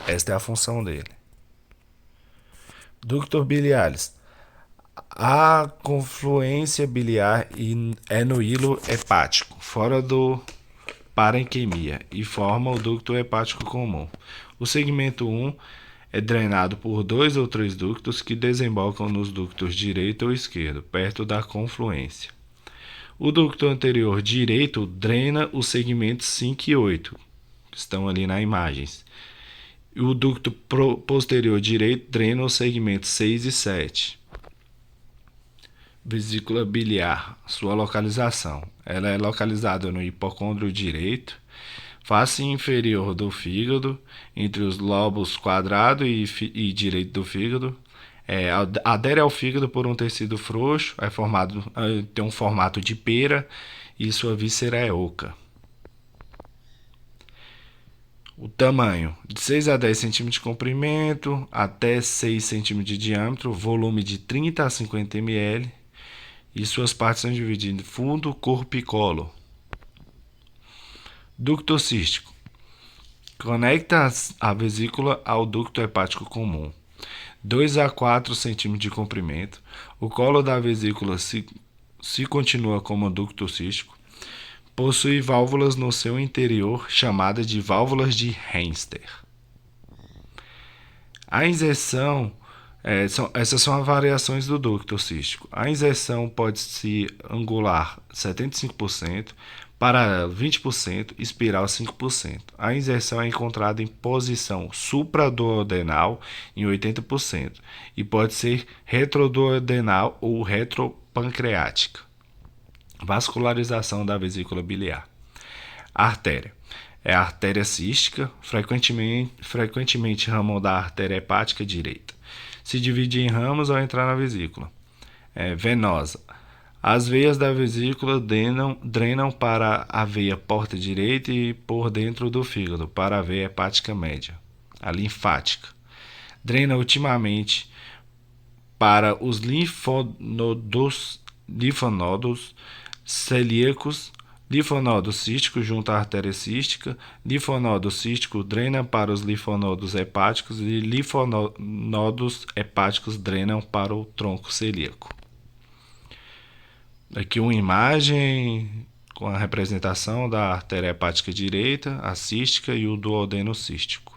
Esta é a função dele. Ductor biliaris. A confluência biliar é no hilo hepático, fora do parenquimia, e forma o ducto hepático comum. O segmento 1 é drenado por 2 ou 3 ductos que desembocam nos ductos direito ou esquerdo, perto da confluência. O ducto anterior direito drena os segmentos 5 e 8, que estão ali nas imagens. E o ducto posterior direito drena os segmentos 6 e 7. Vesícula biliar, sua localização. Ela é localizada no hipocôndrio direito, face inferior do fígado, entre os lobos quadrado e direito do fígado. Adere ao fígado por um tecido frouxo, tem um formato de pera e sua víscera é oca. O tamanho, de 6 a 10 cm de comprimento, até 6 cm de diâmetro, volume de 30 a 50 ml, e suas partes são divididas em fundo, corpo e colo. Ducto cístico. Conecta a vesícula ao ducto hepático comum. 2 a 4 cm de comprimento. O colo da vesícula se continua como ducto cístico. Possui válvulas no seu interior, chamadas de válvulas de Henster. A injeção, essas são as variações do ducto cístico. A injeção pode se angular 75%, para 20%, espiral 5%. A injeção é encontrada em posição supraduodenal em 80% e pode ser retroduodenal ou retropancreática. Vascularização da vesícula biliar. Artéria. É a artéria cística, frequentemente ramo da artéria hepática direita. Se divide em ramos ao entrar na vesícula. Venosa. As veias da vesícula drenam para a veia porta direita e por dentro do fígado, para a veia hepática média. A linfática. drena ultimamente para os linfonodos celíacos, linfonodo cístico junto à artéria cística, linfonodo cístico drena para os linfonodos hepáticos e linfonodos hepáticos drenam para o tronco celíaco. Aqui uma imagem com a representação da artéria hepática direita, a cística e o duodeno cístico.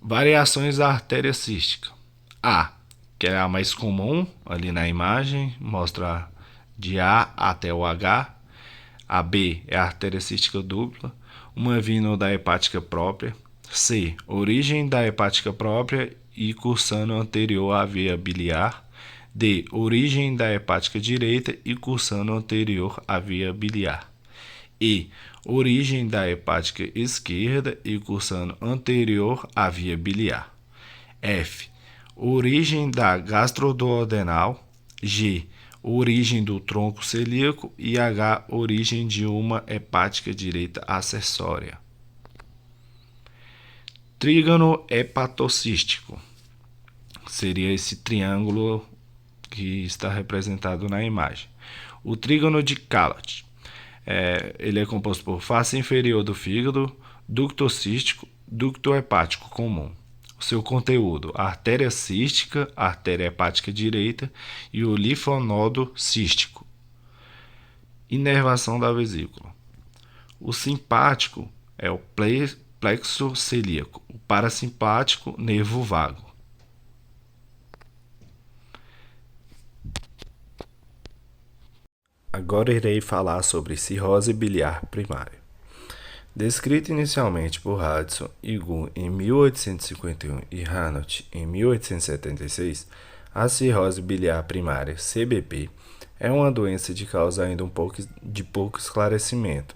Variações da artéria cística. A, que é a mais comum ali na imagem, mostra de A até o H. A B é a artéria cística dupla, uma vindo da hepática própria. C, origem da hepática própria e cursando anterior à via biliar. D, origem da hepática direita e cursando anterior à via biliar. E, origem da hepática esquerda e cursando anterior à via biliar. F, origem da gastroduodenal. G, origem do tronco celíaco. E H, origem de uma hepática direita acessória. Trígono hepatocístico. Seria esse triângulo que está representado na imagem. O trígono de Callot. Ele é composto por face inferior do fígado, ducto cístico, ducto hepático comum. O seu conteúdo: artéria cística, artéria hepática direita e o linfonodo cístico. Inervação da vesícula. O simpático é o plexo celíaco, o parasimpático, nervo vago. Agora irei falar sobre cirrose biliar primária. Descrita inicialmente por Hudson e Gunn em 1851 e Hanaut em 1876, a cirrose biliar primária, CBP, é uma doença de causa ainda de pouco esclarecimento,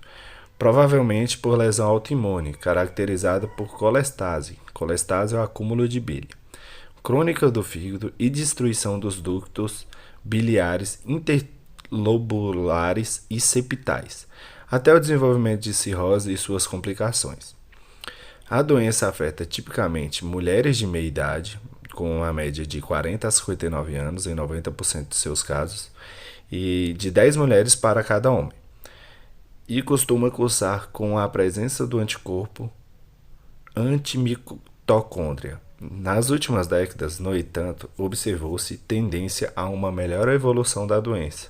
provavelmente por lesão autoimune, caracterizada por colestase. Colestase é o acúmulo de bile, crônica do fígado e destruição dos ductos biliares interlobulares e septais, até o desenvolvimento de cirrose e suas complicações. A doença afeta tipicamente mulheres de meia idade, com uma média de 40 a 59 anos em 90% dos seus casos, e de 10 mulheres para cada homem, e costuma cursar com a presença do anticorpo antimitocôndria. Nas últimas décadas, no entanto, observou-se tendência a uma melhor evolução da doença,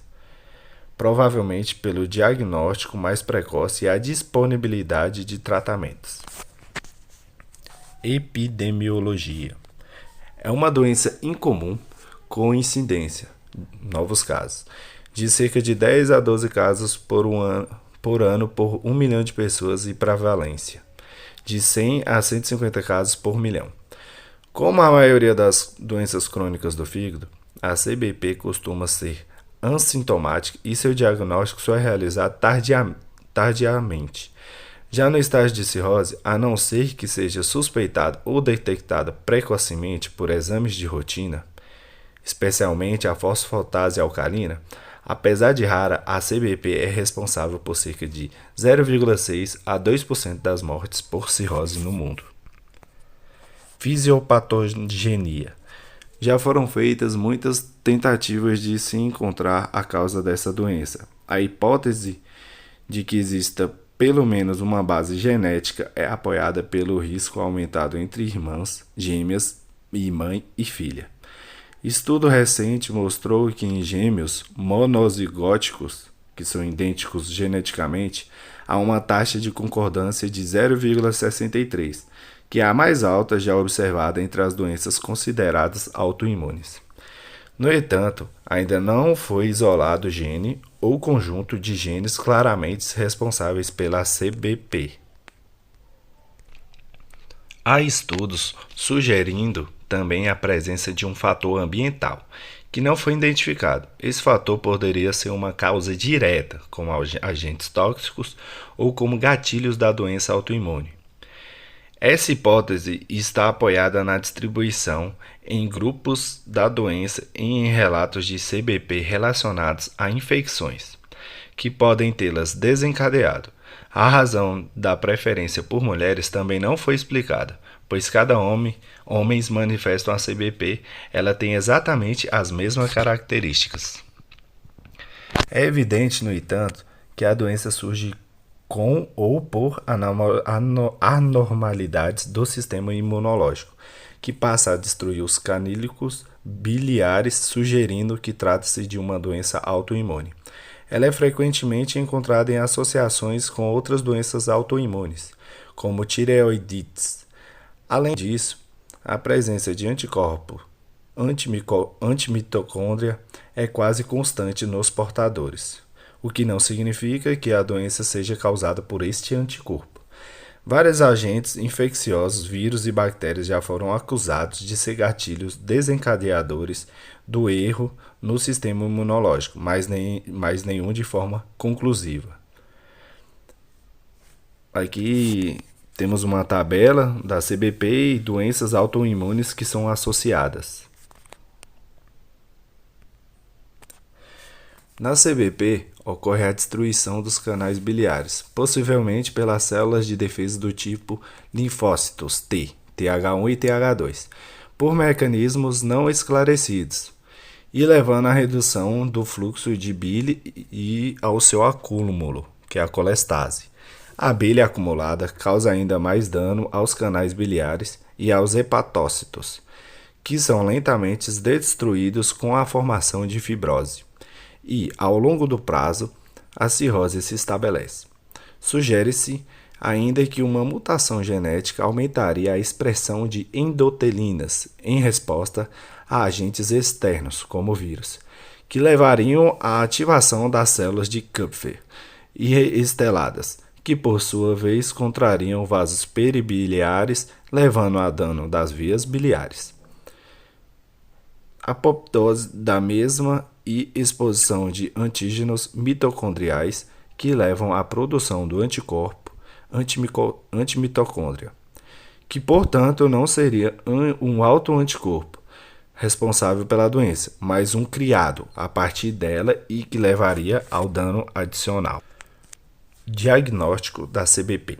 provavelmente pelo diagnóstico mais precoce e a disponibilidade de tratamentos. Epidemiologia. É uma doença incomum com incidência, novos casos, de cerca de 10 a 12 casos por ano por 1 milhão de pessoas e prevalência, de 100 a 150 casos por milhão. Como a maioria das doenças crônicas do fígado, a CBP costuma ser assintomática e seu diagnóstico só é realizado tardiamente. Já no estágio de cirrose, a não ser que seja suspeitado ou detectada precocemente por exames de rotina, especialmente a fosfatase alcalina, apesar de rara, a CBP é responsável por cerca de 0,6 a 2% das mortes por cirrose no mundo. Fisiopatogenia. Já foram feitas muitas tentativas de se encontrar a causa dessa doença. A hipótese de que exista pelo menos uma base genética é apoiada pelo risco aumentado entre irmãs gêmeas e mãe e filha. Estudo recente mostrou que em gêmeos monozigóticos, que são idênticos geneticamente, há uma taxa de concordância de 0,63, que é a mais alta já observada entre as doenças consideradas autoimunes. No entanto, ainda não foi isolado gene ou conjunto de genes claramente responsáveis pela CBP. Há estudos sugerindo também a presença de um fator ambiental, que não foi identificado. Esse fator poderia ser uma causa direta, como agentes tóxicos ou como gatilhos da doença autoimune. Essa hipótese está apoiada na distribuição em grupos da doença e em relatos de CBP relacionados a infecções, que podem tê-las desencadeado. A razão da preferência por mulheres também não foi explicada, pois cada homens manifestam a CBP, ela tem exatamente as mesmas características. É evidente, no entanto, que a doença surge com ou por anormalidades do sistema imunológico, que passa a destruir os canílicos biliares, sugerindo que trata-se de uma doença autoimune. Ela é frequentemente encontrada em associações com outras doenças autoimunes, como tireoidites. Além disso, a presença de anticorpos antimitocôndria é quase constante nos portadores, o que não significa que a doença seja causada por este anticorpo. Vários agentes infecciosos, vírus e bactérias já foram acusados de ser gatilhos desencadeadores do erro no sistema imunológico, mas nenhum de forma conclusiva. Aqui temos uma tabela da CBP e doenças autoimunes que são associadas. Na CBP, ocorre a destruição dos canais biliares, possivelmente pelas células de defesa do tipo linfócitos T, TH1 e TH2, por mecanismos não esclarecidos, e levando à redução do fluxo de bile e ao seu acúmulo, que é a colestase. A bile acumulada causa ainda mais dano aos canais biliares e aos hepatócitos, que são lentamente destruídos com a formação de fibrose. E, ao longo do prazo, a cirrose se estabelece. Sugere-se ainda que uma mutação genética aumentaria a expressão de endotelinas em resposta a agentes externos, como vírus, que levariam à ativação das células de Kupffer e esteladas, que por sua vez contrariam vasos peribiliares, levando a dano das vias biliares. Apoptose da mesma e exposição de antígenos mitocondriais que levam à produção do anticorpo antimitocôndria, que portanto não seria um autoanticorpo responsável pela doença, mas um criado a partir dela e que levaria ao dano adicional. Diagnóstico da CBP.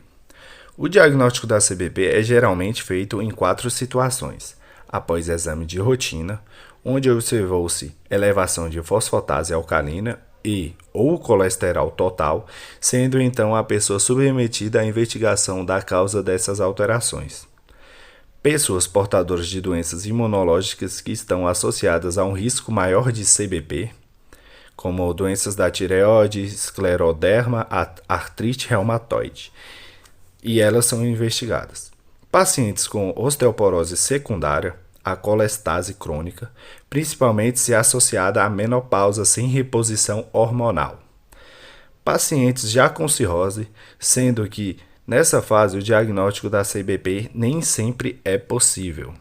O diagnóstico da CBP é geralmente feito em 4 situações: após exame de rotina, onde observou-se elevação de fosfatase alcalina e ou colesterol total, sendo então a pessoa submetida à investigação da causa dessas alterações. Pessoas portadoras de doenças imunológicas que estão associadas a um risco maior de CBP, como doenças da tireoide, escleroderma, artrite reumatoide, e elas são investigadas. Pacientes com osteoporose secundária, a colestase crônica, principalmente se associada à menopausa sem reposição hormonal. Pacientes já com cirrose, sendo que nessa fase o diagnóstico da CBP nem sempre é possível.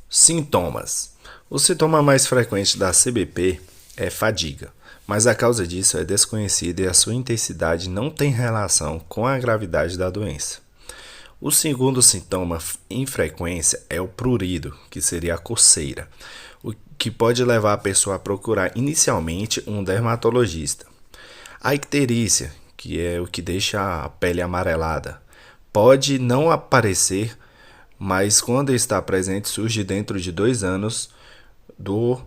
Sintomas. O sintoma mais frequente da CBP é fadiga, mas a causa disso é desconhecida e a sua intensidade não tem relação com a gravidade da doença. O segundo sintoma em frequência é o prurido, que seria a coceira, o que pode levar a pessoa a procurar inicialmente um dermatologista. A icterícia, que é o que deixa a pele amarelada, pode não aparecer, mas quando está presente surge dentro de 2 anos do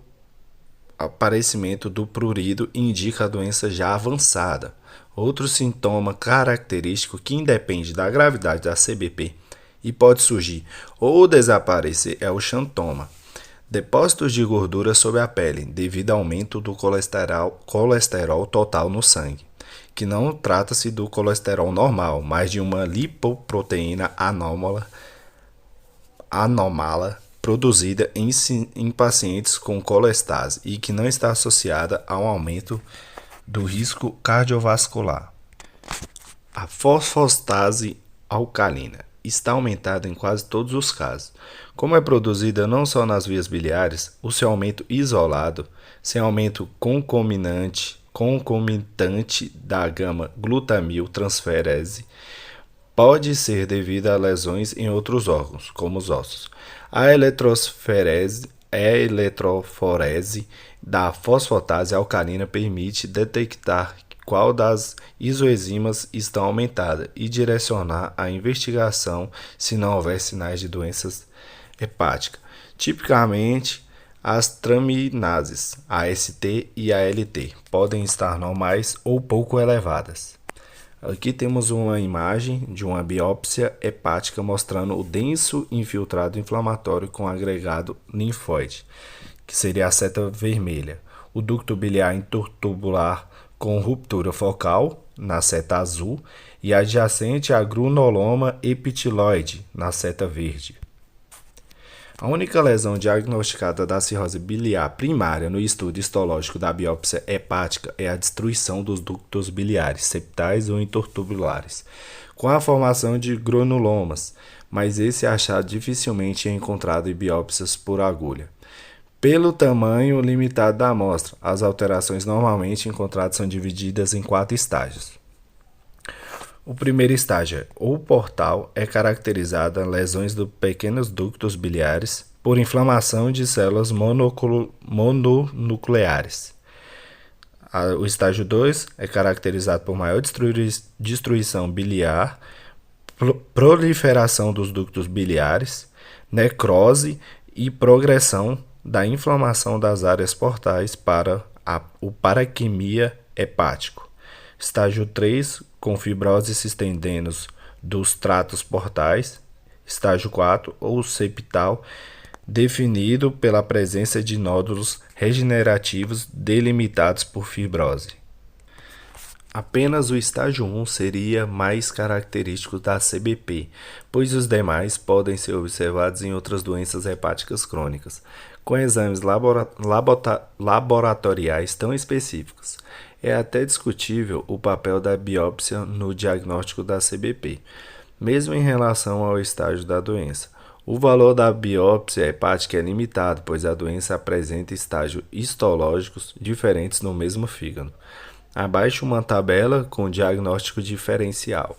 aparecimento do prurido e indica a doença já avançada. Outro sintoma característico que independe da gravidade da CBP e pode surgir ou desaparecer é o xantoma, depósitos de gordura sobre a pele devido ao aumento do colesterol total no sangue, que não trata-se do colesterol normal, mas de uma lipoproteína anômala produzida em pacientes com colestase e que não está associada ao aumento do risco cardiovascular. A fosfatase alcalina está aumentada em quase todos os casos. Como é produzida não só nas vias biliares, o seu aumento isolado, sem aumento concomitante da gama-glutamil transferase, pode ser devido a lesões em outros órgãos, como os ossos. A eletroferese eletroforese da fosfatase alcalina permite detectar qual das isoenzimas estão aumentada e direcionar a investigação se não houver sinais de doenças hepáticas. Tipicamente, as traminases, AST e ALT, podem estar normais ou pouco elevadas. Aqui temos uma imagem de uma biópsia hepática mostrando o denso infiltrado inflamatório com agregado linfóide, que seria a seta vermelha. O ducto biliar intertubular com ruptura focal, na seta azul, e adjacente a granuloma epiteloide, na seta verde. A única lesão diagnosticada da cirrose biliar primária no estudo histológico da biópsia hepática é a destruição dos ductos biliares septais ou intertubulares, com a formação de granulomas, mas esse achado dificilmente é encontrado em biópsias por agulha. Pelo tamanho limitado da amostra, as alterações normalmente encontradas são divididas em 4 estágios. O primeiro estágio, ou portal, é caracterizado em lesões dos pequenos ductos biliares por inflamação de células mononucleares. O estágio 2 é caracterizado por maior destruição biliar, proliferação dos ductos biliares, necrose e progressão da inflamação das áreas portais para o paraquimia hepático. Estágio 3, com fibrose se estendendo dos tratos portais. Estágio 4, ou septal, definido pela presença de nódulos regenerativos delimitados por fibrose. Apenas o estágio 1 seria mais característico da CBP, pois os demais podem ser observados em outras doenças hepáticas crônicas, com exames laboratoriais tão específicos. É até discutível o papel da biópsia no diagnóstico da CBP, mesmo em relação ao estágio da doença. O valor da biópsia hepática é limitado, pois a doença apresenta estágios histológicos diferentes no mesmo fígado. Abaixo uma tabela com diagnóstico diferencial.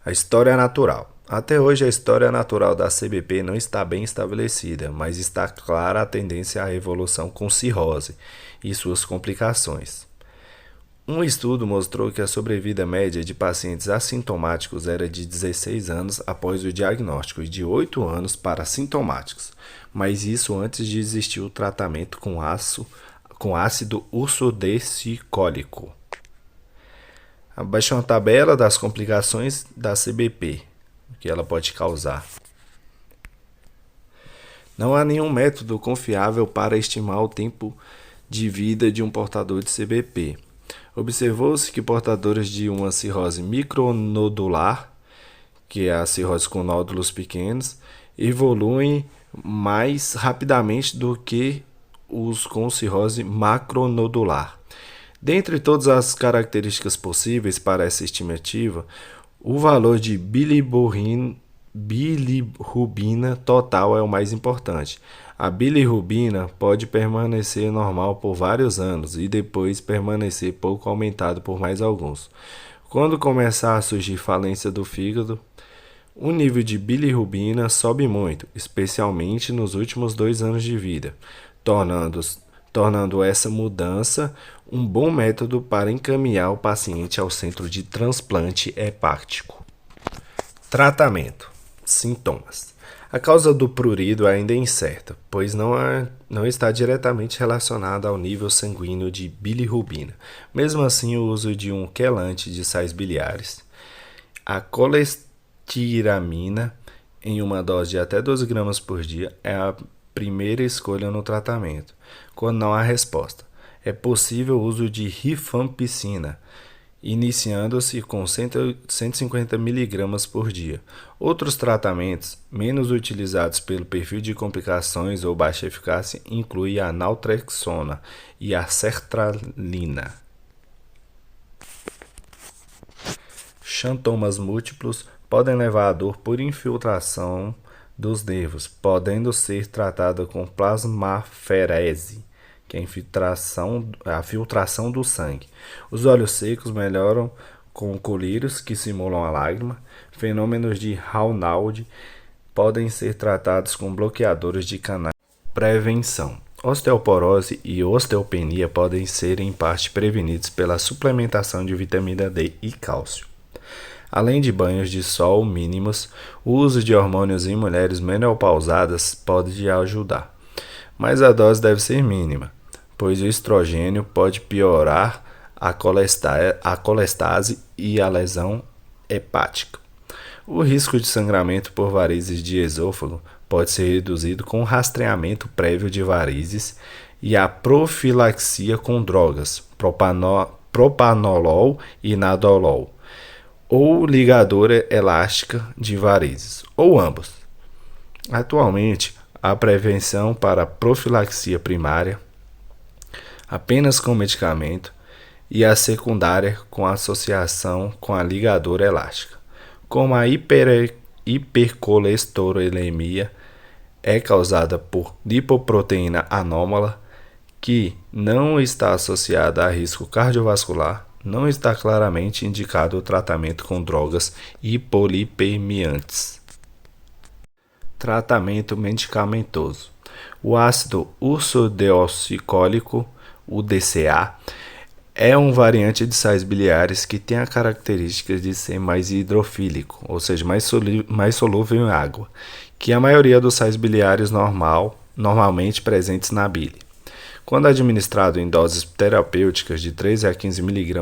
A história natural. Até hoje, a história natural da CBP não está bem estabelecida, mas está clara a tendência à evolução com cirrose e suas complicações. Um estudo mostrou que a sobrevida média de pacientes assintomáticos era de 16 anos após o diagnóstico e de 8 anos para sintomáticos, mas isso antes de existir o tratamento com ácido ursodeoxicólico. Abaixo uma tabela das complicações da CBP, que ela pode causar. Não há nenhum método confiável para estimar o tempo de vida de um portador de CBP. Observou-se que portadores de uma cirrose micronodular, que é a cirrose com nódulos pequenos, evoluem mais rapidamente do que os com cirrose macronodular. Dentre todas as características possíveis para essa estimativa, o valor de bilirrubina total é o mais importante. A bilirrubina pode permanecer normal por vários anos e depois permanecer pouco aumentado por mais alguns. Quando começar a surgir falência do fígado, o nível de bilirrubina sobe muito, especialmente nos últimos 2 anos de vida, tornando essa mudança um bom método para encaminhar o paciente ao centro de transplante hepático. Tratamento. Sintomas. A causa do prurido ainda é incerta, pois não está diretamente relacionada ao nível sanguíneo de bilirrubina. Mesmo assim, o uso de um quelante de sais biliares, a colestiramina, em uma dose de até 12 gramas por dia, é a primeira escolha no tratamento, quando não há resposta. É possível o uso de rifampicina, iniciando-se com 150 mg por dia. Outros tratamentos, menos utilizados pelo perfil de complicações ou baixa eficácia, incluem a naltrexona e a sertralina. Xantomas múltiplos podem levar à dor por infiltração dos nervos, podendo ser tratada com plasmaferese, que é a filtração do sangue. Os olhos secos melhoram com colírios que simulam a lágrima. Fenômenos de Raynaud podem ser tratados com bloqueadores de canais. Prevenção. Osteoporose e osteopenia podem ser em parte prevenidos pela suplementação de vitamina D e cálcio. Além de banhos de sol mínimos, o uso de hormônios em mulheres menopausadas pode ajudar, mas a dose deve ser mínima, pois o estrogênio pode piorar a colestase e a lesão hepática. O risco de sangramento por varizes de esôfago pode ser reduzido com o rastreamento prévio de varizes e a profilaxia com drogas, propanolol e nadolol, ou ligadura elástica de varizes, ou ambos. Atualmente, a prevenção para profilaxia primária, apenas com medicamento, e a secundária com associação com a ligadura elástica, como a hipercolesterolemia é causada por lipoproteína anômala, que não está associada a risco cardiovascular, não está claramente indicado o tratamento com drogas hipolipemiantes. Tratamento medicamentoso. O ácido ursodeoxicólico, UDCA, é um variante de sais biliares que tem a característica de ser mais hidrofílico, ou seja, mais solúvel em água, que a maioria dos sais biliares normalmente presentes na bile. Quando administrado em doses terapêuticas de 13 a 15 mg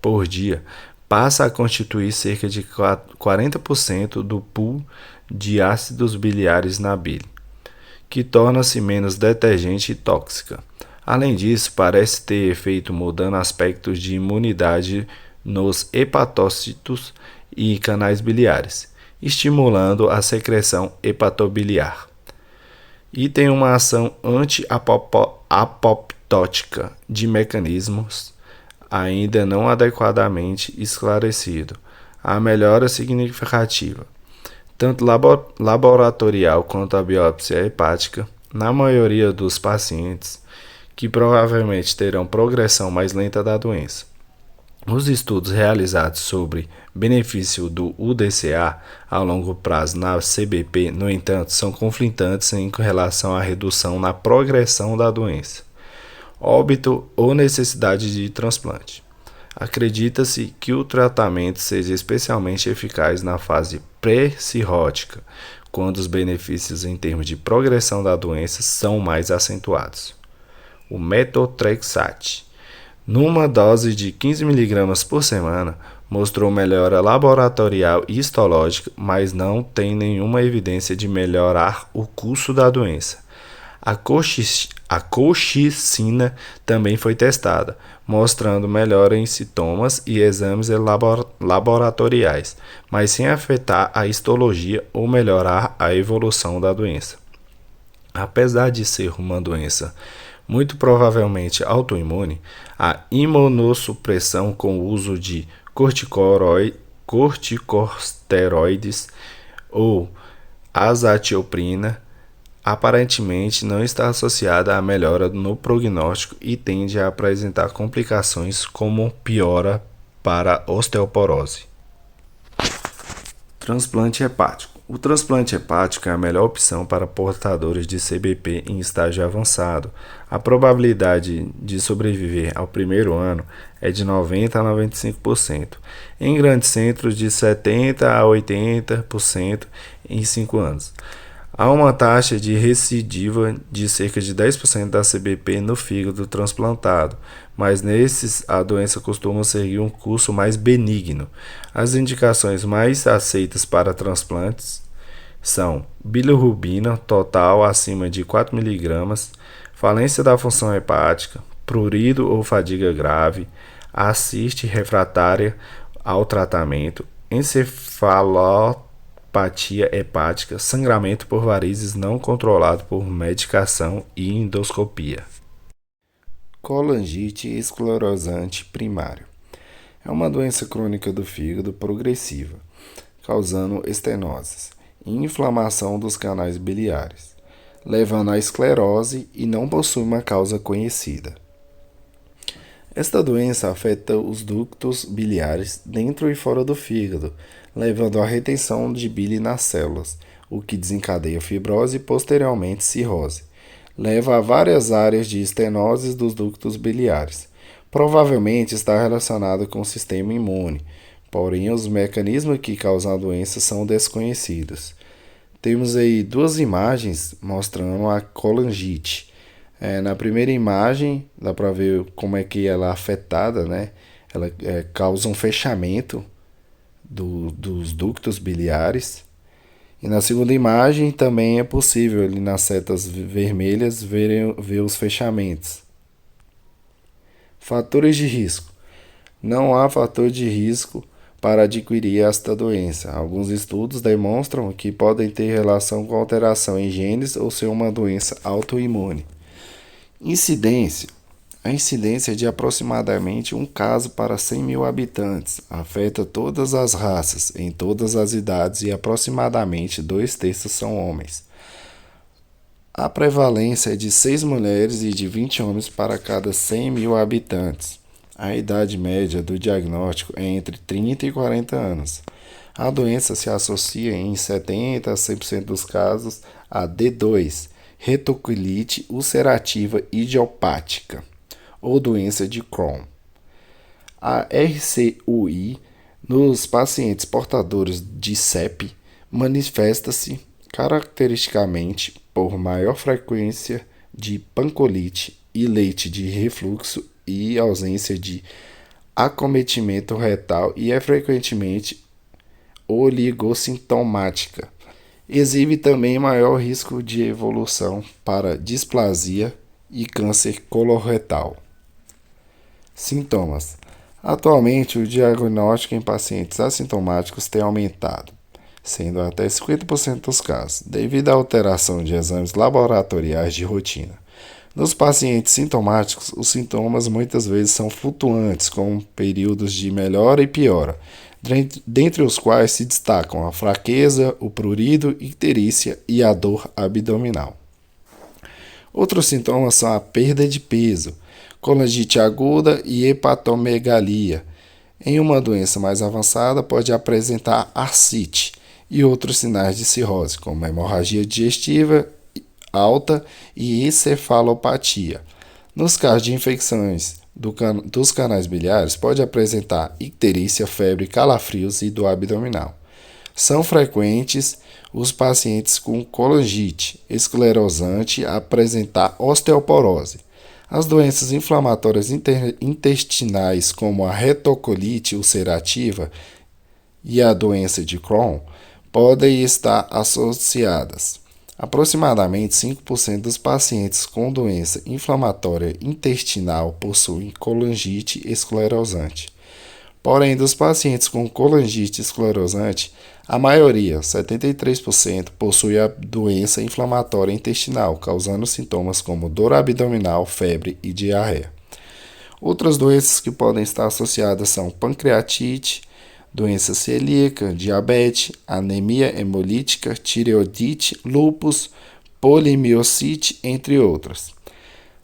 por dia, passa a constituir cerca de 40% do pool de ácidos biliares na bile, que torna-se menos detergente e tóxica. Além disso, parece ter efeito mudando aspectos de imunidade nos hepatócitos e canais biliares, estimulando a secreção hepatobiliar. E tem uma ação anti-apoptótica de mecanismos ainda não adequadamente esclarecido. A melhora significativa, tanto laboratorial quanto a biópsia hepática, na maioria dos pacientes, que provavelmente terão progressão mais lenta da doença. Os estudos realizados sobre benefício do UDCA a longo prazo na CBP, no entanto, são conflitantes em relação à redução na progressão da doença, óbito ou necessidade de transplante. Acredita-se que o tratamento seja especialmente eficaz na fase pré-cirrótica, quando os benefícios em termos de progressão da doença são mais acentuados. O metotrexate, numa dose de 15 mg por semana, mostrou melhora laboratorial e histológica, mas não tem nenhuma evidência de melhorar o curso da doença. A colchicina também foi testada, mostrando melhora em sintomas e exames laboratoriais, mas sem afetar a histologia ou melhorar a evolução da doença. Apesar de ser uma doença muito provavelmente autoimune, a imunossupressão com o uso de corticosteroides ou azatioprina aparentemente não está associada à melhora no prognóstico e tende a apresentar complicações como piora para osteoporose. Transplante hepático. O transplante hepático é a melhor opção para portadores de CBP em estágio avançado. A probabilidade de sobreviver ao primeiro ano é de 90% a 95%, em grandes centros de 70% a 80% em 5 anos. Há uma taxa de recidiva de cerca de 10% da CBP no fígado transplantado, mas nesses a doença costuma seguir um curso mais benigno. As indicações mais aceitas para transplantes são bilirrubina total acima de 4 mg, falência da função hepática, prurido ou fadiga grave, assiste refratária ao tratamento, encefalopatia hepática, sangramento por varizes não controlado por medicação e endoscopia. Colangite esclerosante primário. É uma doença crônica do fígado progressiva, causando estenoses e inflamação dos canais biliares, levando à esclerose e não possui uma causa conhecida. Esta doença afeta os ductos biliares dentro e fora do fígado, levando à retenção de bile nas células. o que desencadeia fibrose e posteriormente cirrose. Leva a várias áreas de estenose dos ductos biliares. Provavelmente está relacionado com o sistema imune, porém os mecanismos que causam a doença são desconhecidos. Temos aí duas imagens mostrando a colangite. Na primeira imagem dá para ver como é que ela é afetada, né? Ela causa um fechamento dos ductos biliares. E na segunda imagem também é possível ali nas setas vermelhas ver os fechamentos. Fatores de risco. Não há fator de risco para adquirir esta doença. Alguns estudos demonstram que podem ter relação com alteração em genes ou ser uma doença autoimune. Incidência. A incidência é de aproximadamente um caso para 100 mil habitantes. Afeta todas as raças, em todas as idades e aproximadamente 2/3 são homens. A prevalência é de 6 mulheres e de 20 homens para cada 100 mil habitantes. A idade média do diagnóstico é entre 30 e 40 anos. A doença se associa em 70 a 100% dos casos a D2, retocolite ulcerativa idiopática, ou doença de Crohn. A RCUI nos pacientes portadores de CEP manifesta-se caracteristicamente por maior frequência de pancolite e leite de refluxo e ausência de acometimento retal e é frequentemente oligossintomática. Exibe também maior risco de evolução para displasia e câncer coloretal. Sintomas. Atualmente, o diagnóstico em pacientes assintomáticos tem aumentado, sendo até 50% dos casos, devido à alteração de exames laboratoriais de rotina. Nos pacientes sintomáticos, os sintomas muitas vezes são flutuantes, com períodos de melhora e piora, dentre os quais se destacam a fraqueza, o prurido, icterícia e a dor abdominal. Outros sintomas são a perda de peso, colangite aguda e hepatomegalia. Em uma doença mais avançada, pode apresentar ascite e outros sinais de cirrose, como hemorragia digestiva alta e encefalopatia. Nos casos de infecções dos canais biliares, pode apresentar icterícia, febre, calafrios e dor abdominal. São frequentes os pacientes com colangite esclerosante apresentar osteoporose. As doenças inflamatórias intestinais, como a retocolite ulcerativa e a doença de Crohn, podem estar associadas. Aproximadamente 5% dos pacientes com doença inflamatória intestinal possuem colangite esclerosante. Porém, dos pacientes com colangite esclerosante, a maioria, 73%, possui a doença inflamatória intestinal, causando sintomas como dor abdominal, febre e diarreia. Outras doenças que podem estar associadas são pancreatite, doença celíaca, diabetes, anemia hemolítica, tireoidite, lúpus, polimiocite, entre outras.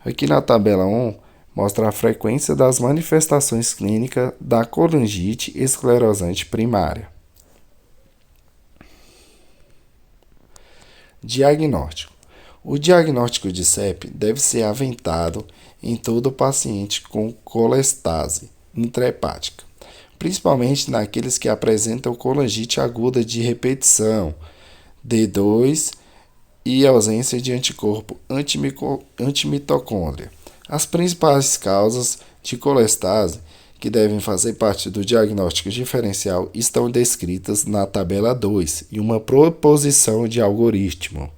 Aqui na tabela 1, mostra a frequência das manifestações clínicas da colangite esclerosante primária. Diagnóstico. O diagnóstico de CEP deve ser aventado em todo paciente com colestase intrahepática, principalmente naqueles que apresentam colangite aguda de repetição, D2 e ausência de anticorpo antimitocôndria. As principais causas de colestase que devem fazer parte do diagnóstico diferencial estão descritas na tabela 2 e uma proposição de algoritmo.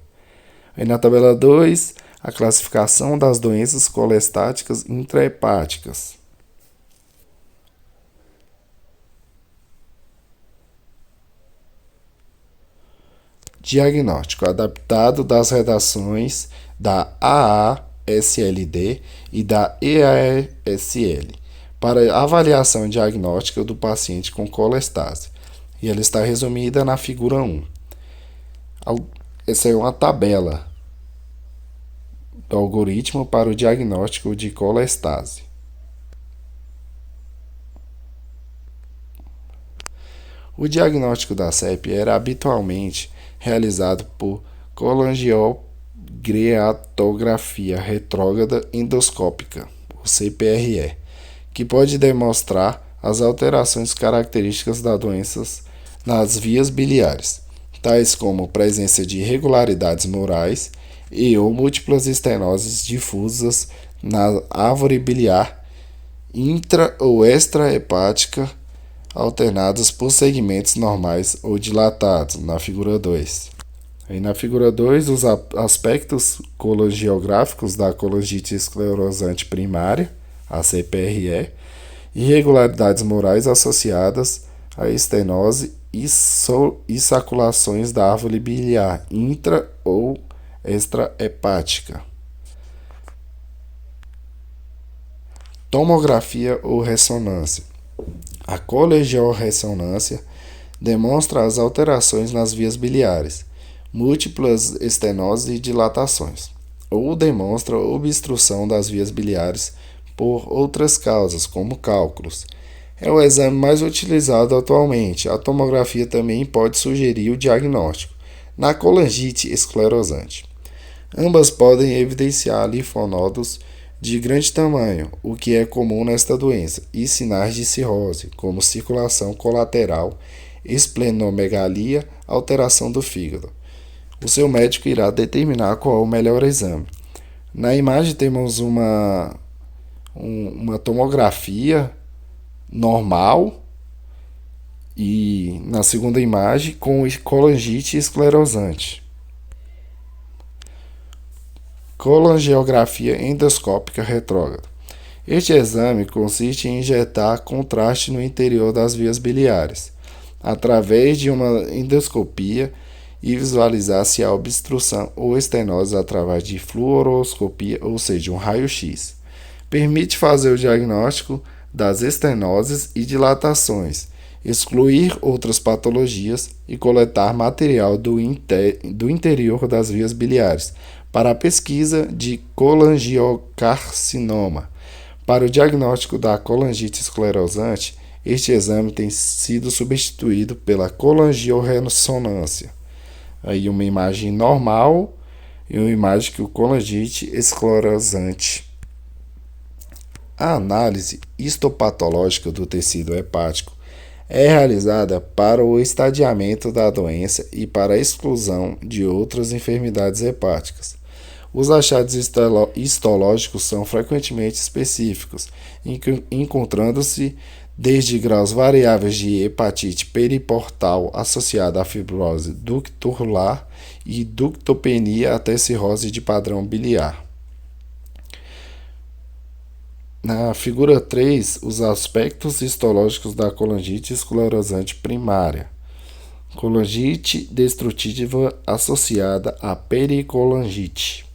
Aí na tabela 2, a classificação das doenças colestáticas intrahepáticas. Diagnóstico adaptado das redações da AASLD e da EASL para avaliação diagnóstica do paciente com colestase. E ela está resumida na figura 1. Essa é uma tabela do algoritmo para o diagnóstico de colestase. O diagnóstico da CEP era habitualmente realizado por colangiografia retrógrada endoscópica, o CPRE, que pode demonstrar as alterações características das doenças nas vias biliares, tais como presença de irregularidades murais e ou múltiplas estenoses difusas na árvore biliar intra ou extrahepática, alternados por segmentos normais ou dilatados, na figura 2. Aí na figura 2, os aspectos colangiográficos da colangite esclerosante primária, a CPRE, irregularidades murais associadas à estenose e saculações da árvore biliar intra ou extrahepática. Tomografia ou ressonância. A colegiorressonância demonstra as alterações nas vias biliares, múltiplas estenoses e dilatações, ou demonstra obstrução das vias biliares por outras causas, como cálculos. É o exame mais utilizado atualmente. A tomografia também pode sugerir o diagnóstico na colangite esclerosante. Ambas podem evidenciar linfonodos de grande tamanho, o que é comum nesta doença, e sinais de cirrose, como circulação colateral, esplenomegalia, alteração do fígado. O seu médico irá determinar qual é o melhor exame. Na imagem temos uma tomografia normal e na segunda imagem com colangite esclerosante. Colangiografia endoscópica retrógrada. Este exame consiste em injetar contraste no interior das vias biliares, através de uma endoscopia, e visualizar se há obstrução ou estenose através de fluoroscopia, ou seja, um raio-x. Permite fazer o diagnóstico das estenoses e dilatações, excluir outras patologias e coletar material do interior das vias biliares para a pesquisa de colangiocarcinoma. Para o diagnóstico da colangite esclerosante, este exame tem sido substituído pela colangiorressonância. Aí uma imagem normal e uma imagem que o colangite esclerosante. A análise histopatológica do tecido hepático é realizada para o estadiamento da doença e para a exclusão de outras enfermidades hepáticas. Os achados histológicos são frequentemente específicos, encontrando-se desde graus variáveis de hepatite periportal associada à fibrose ductular e ductopenia até cirrose de padrão biliar. Na figura 3, os aspectos histológicos da colangite esclerosante primária. Colangite destrutiva associada à pericolangite.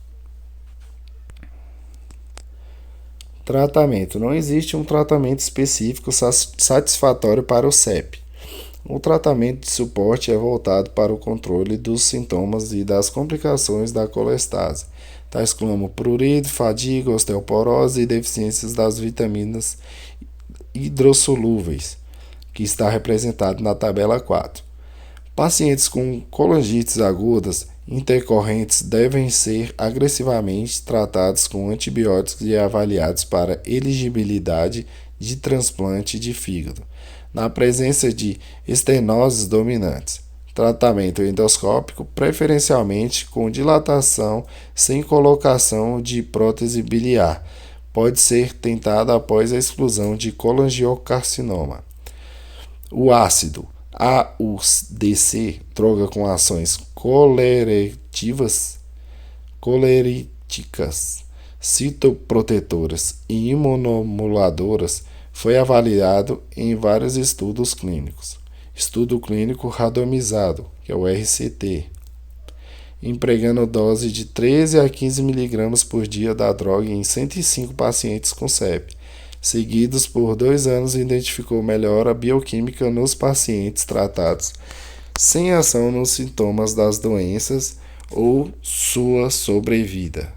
Tratamento. Não existe um tratamento específico satisfatório para o CEP. O tratamento de suporte é voltado para o controle dos sintomas e das complicações da colestase, tais como prurido, fadiga, osteoporose e deficiências das vitaminas hidrossolúveis, que está representado na tabela 4. Pacientes com colangites agudas intercorrentes devem ser agressivamente tratados com antibióticos e avaliados para elegibilidade de transplante de fígado, na presença de estenoses dominantes. Tratamento endoscópico, preferencialmente com dilatação sem colocação de prótese biliar, pode ser tentado após a exclusão de colangiocarcinoma. O ácido AUDC, droga com ações coleríticas, citoprotetoras e imunomoduladoras, foi avaliado em vários estudos clínicos. Estudo clínico randomizado, que é o RCT, empregando dose de 13 a 15 mg por dia da droga em 105 pacientes com CEP. Seguidos por 2 anos, identificou melhora bioquímica nos pacientes tratados, sem ação nos sintomas das doenças ou sua sobrevida.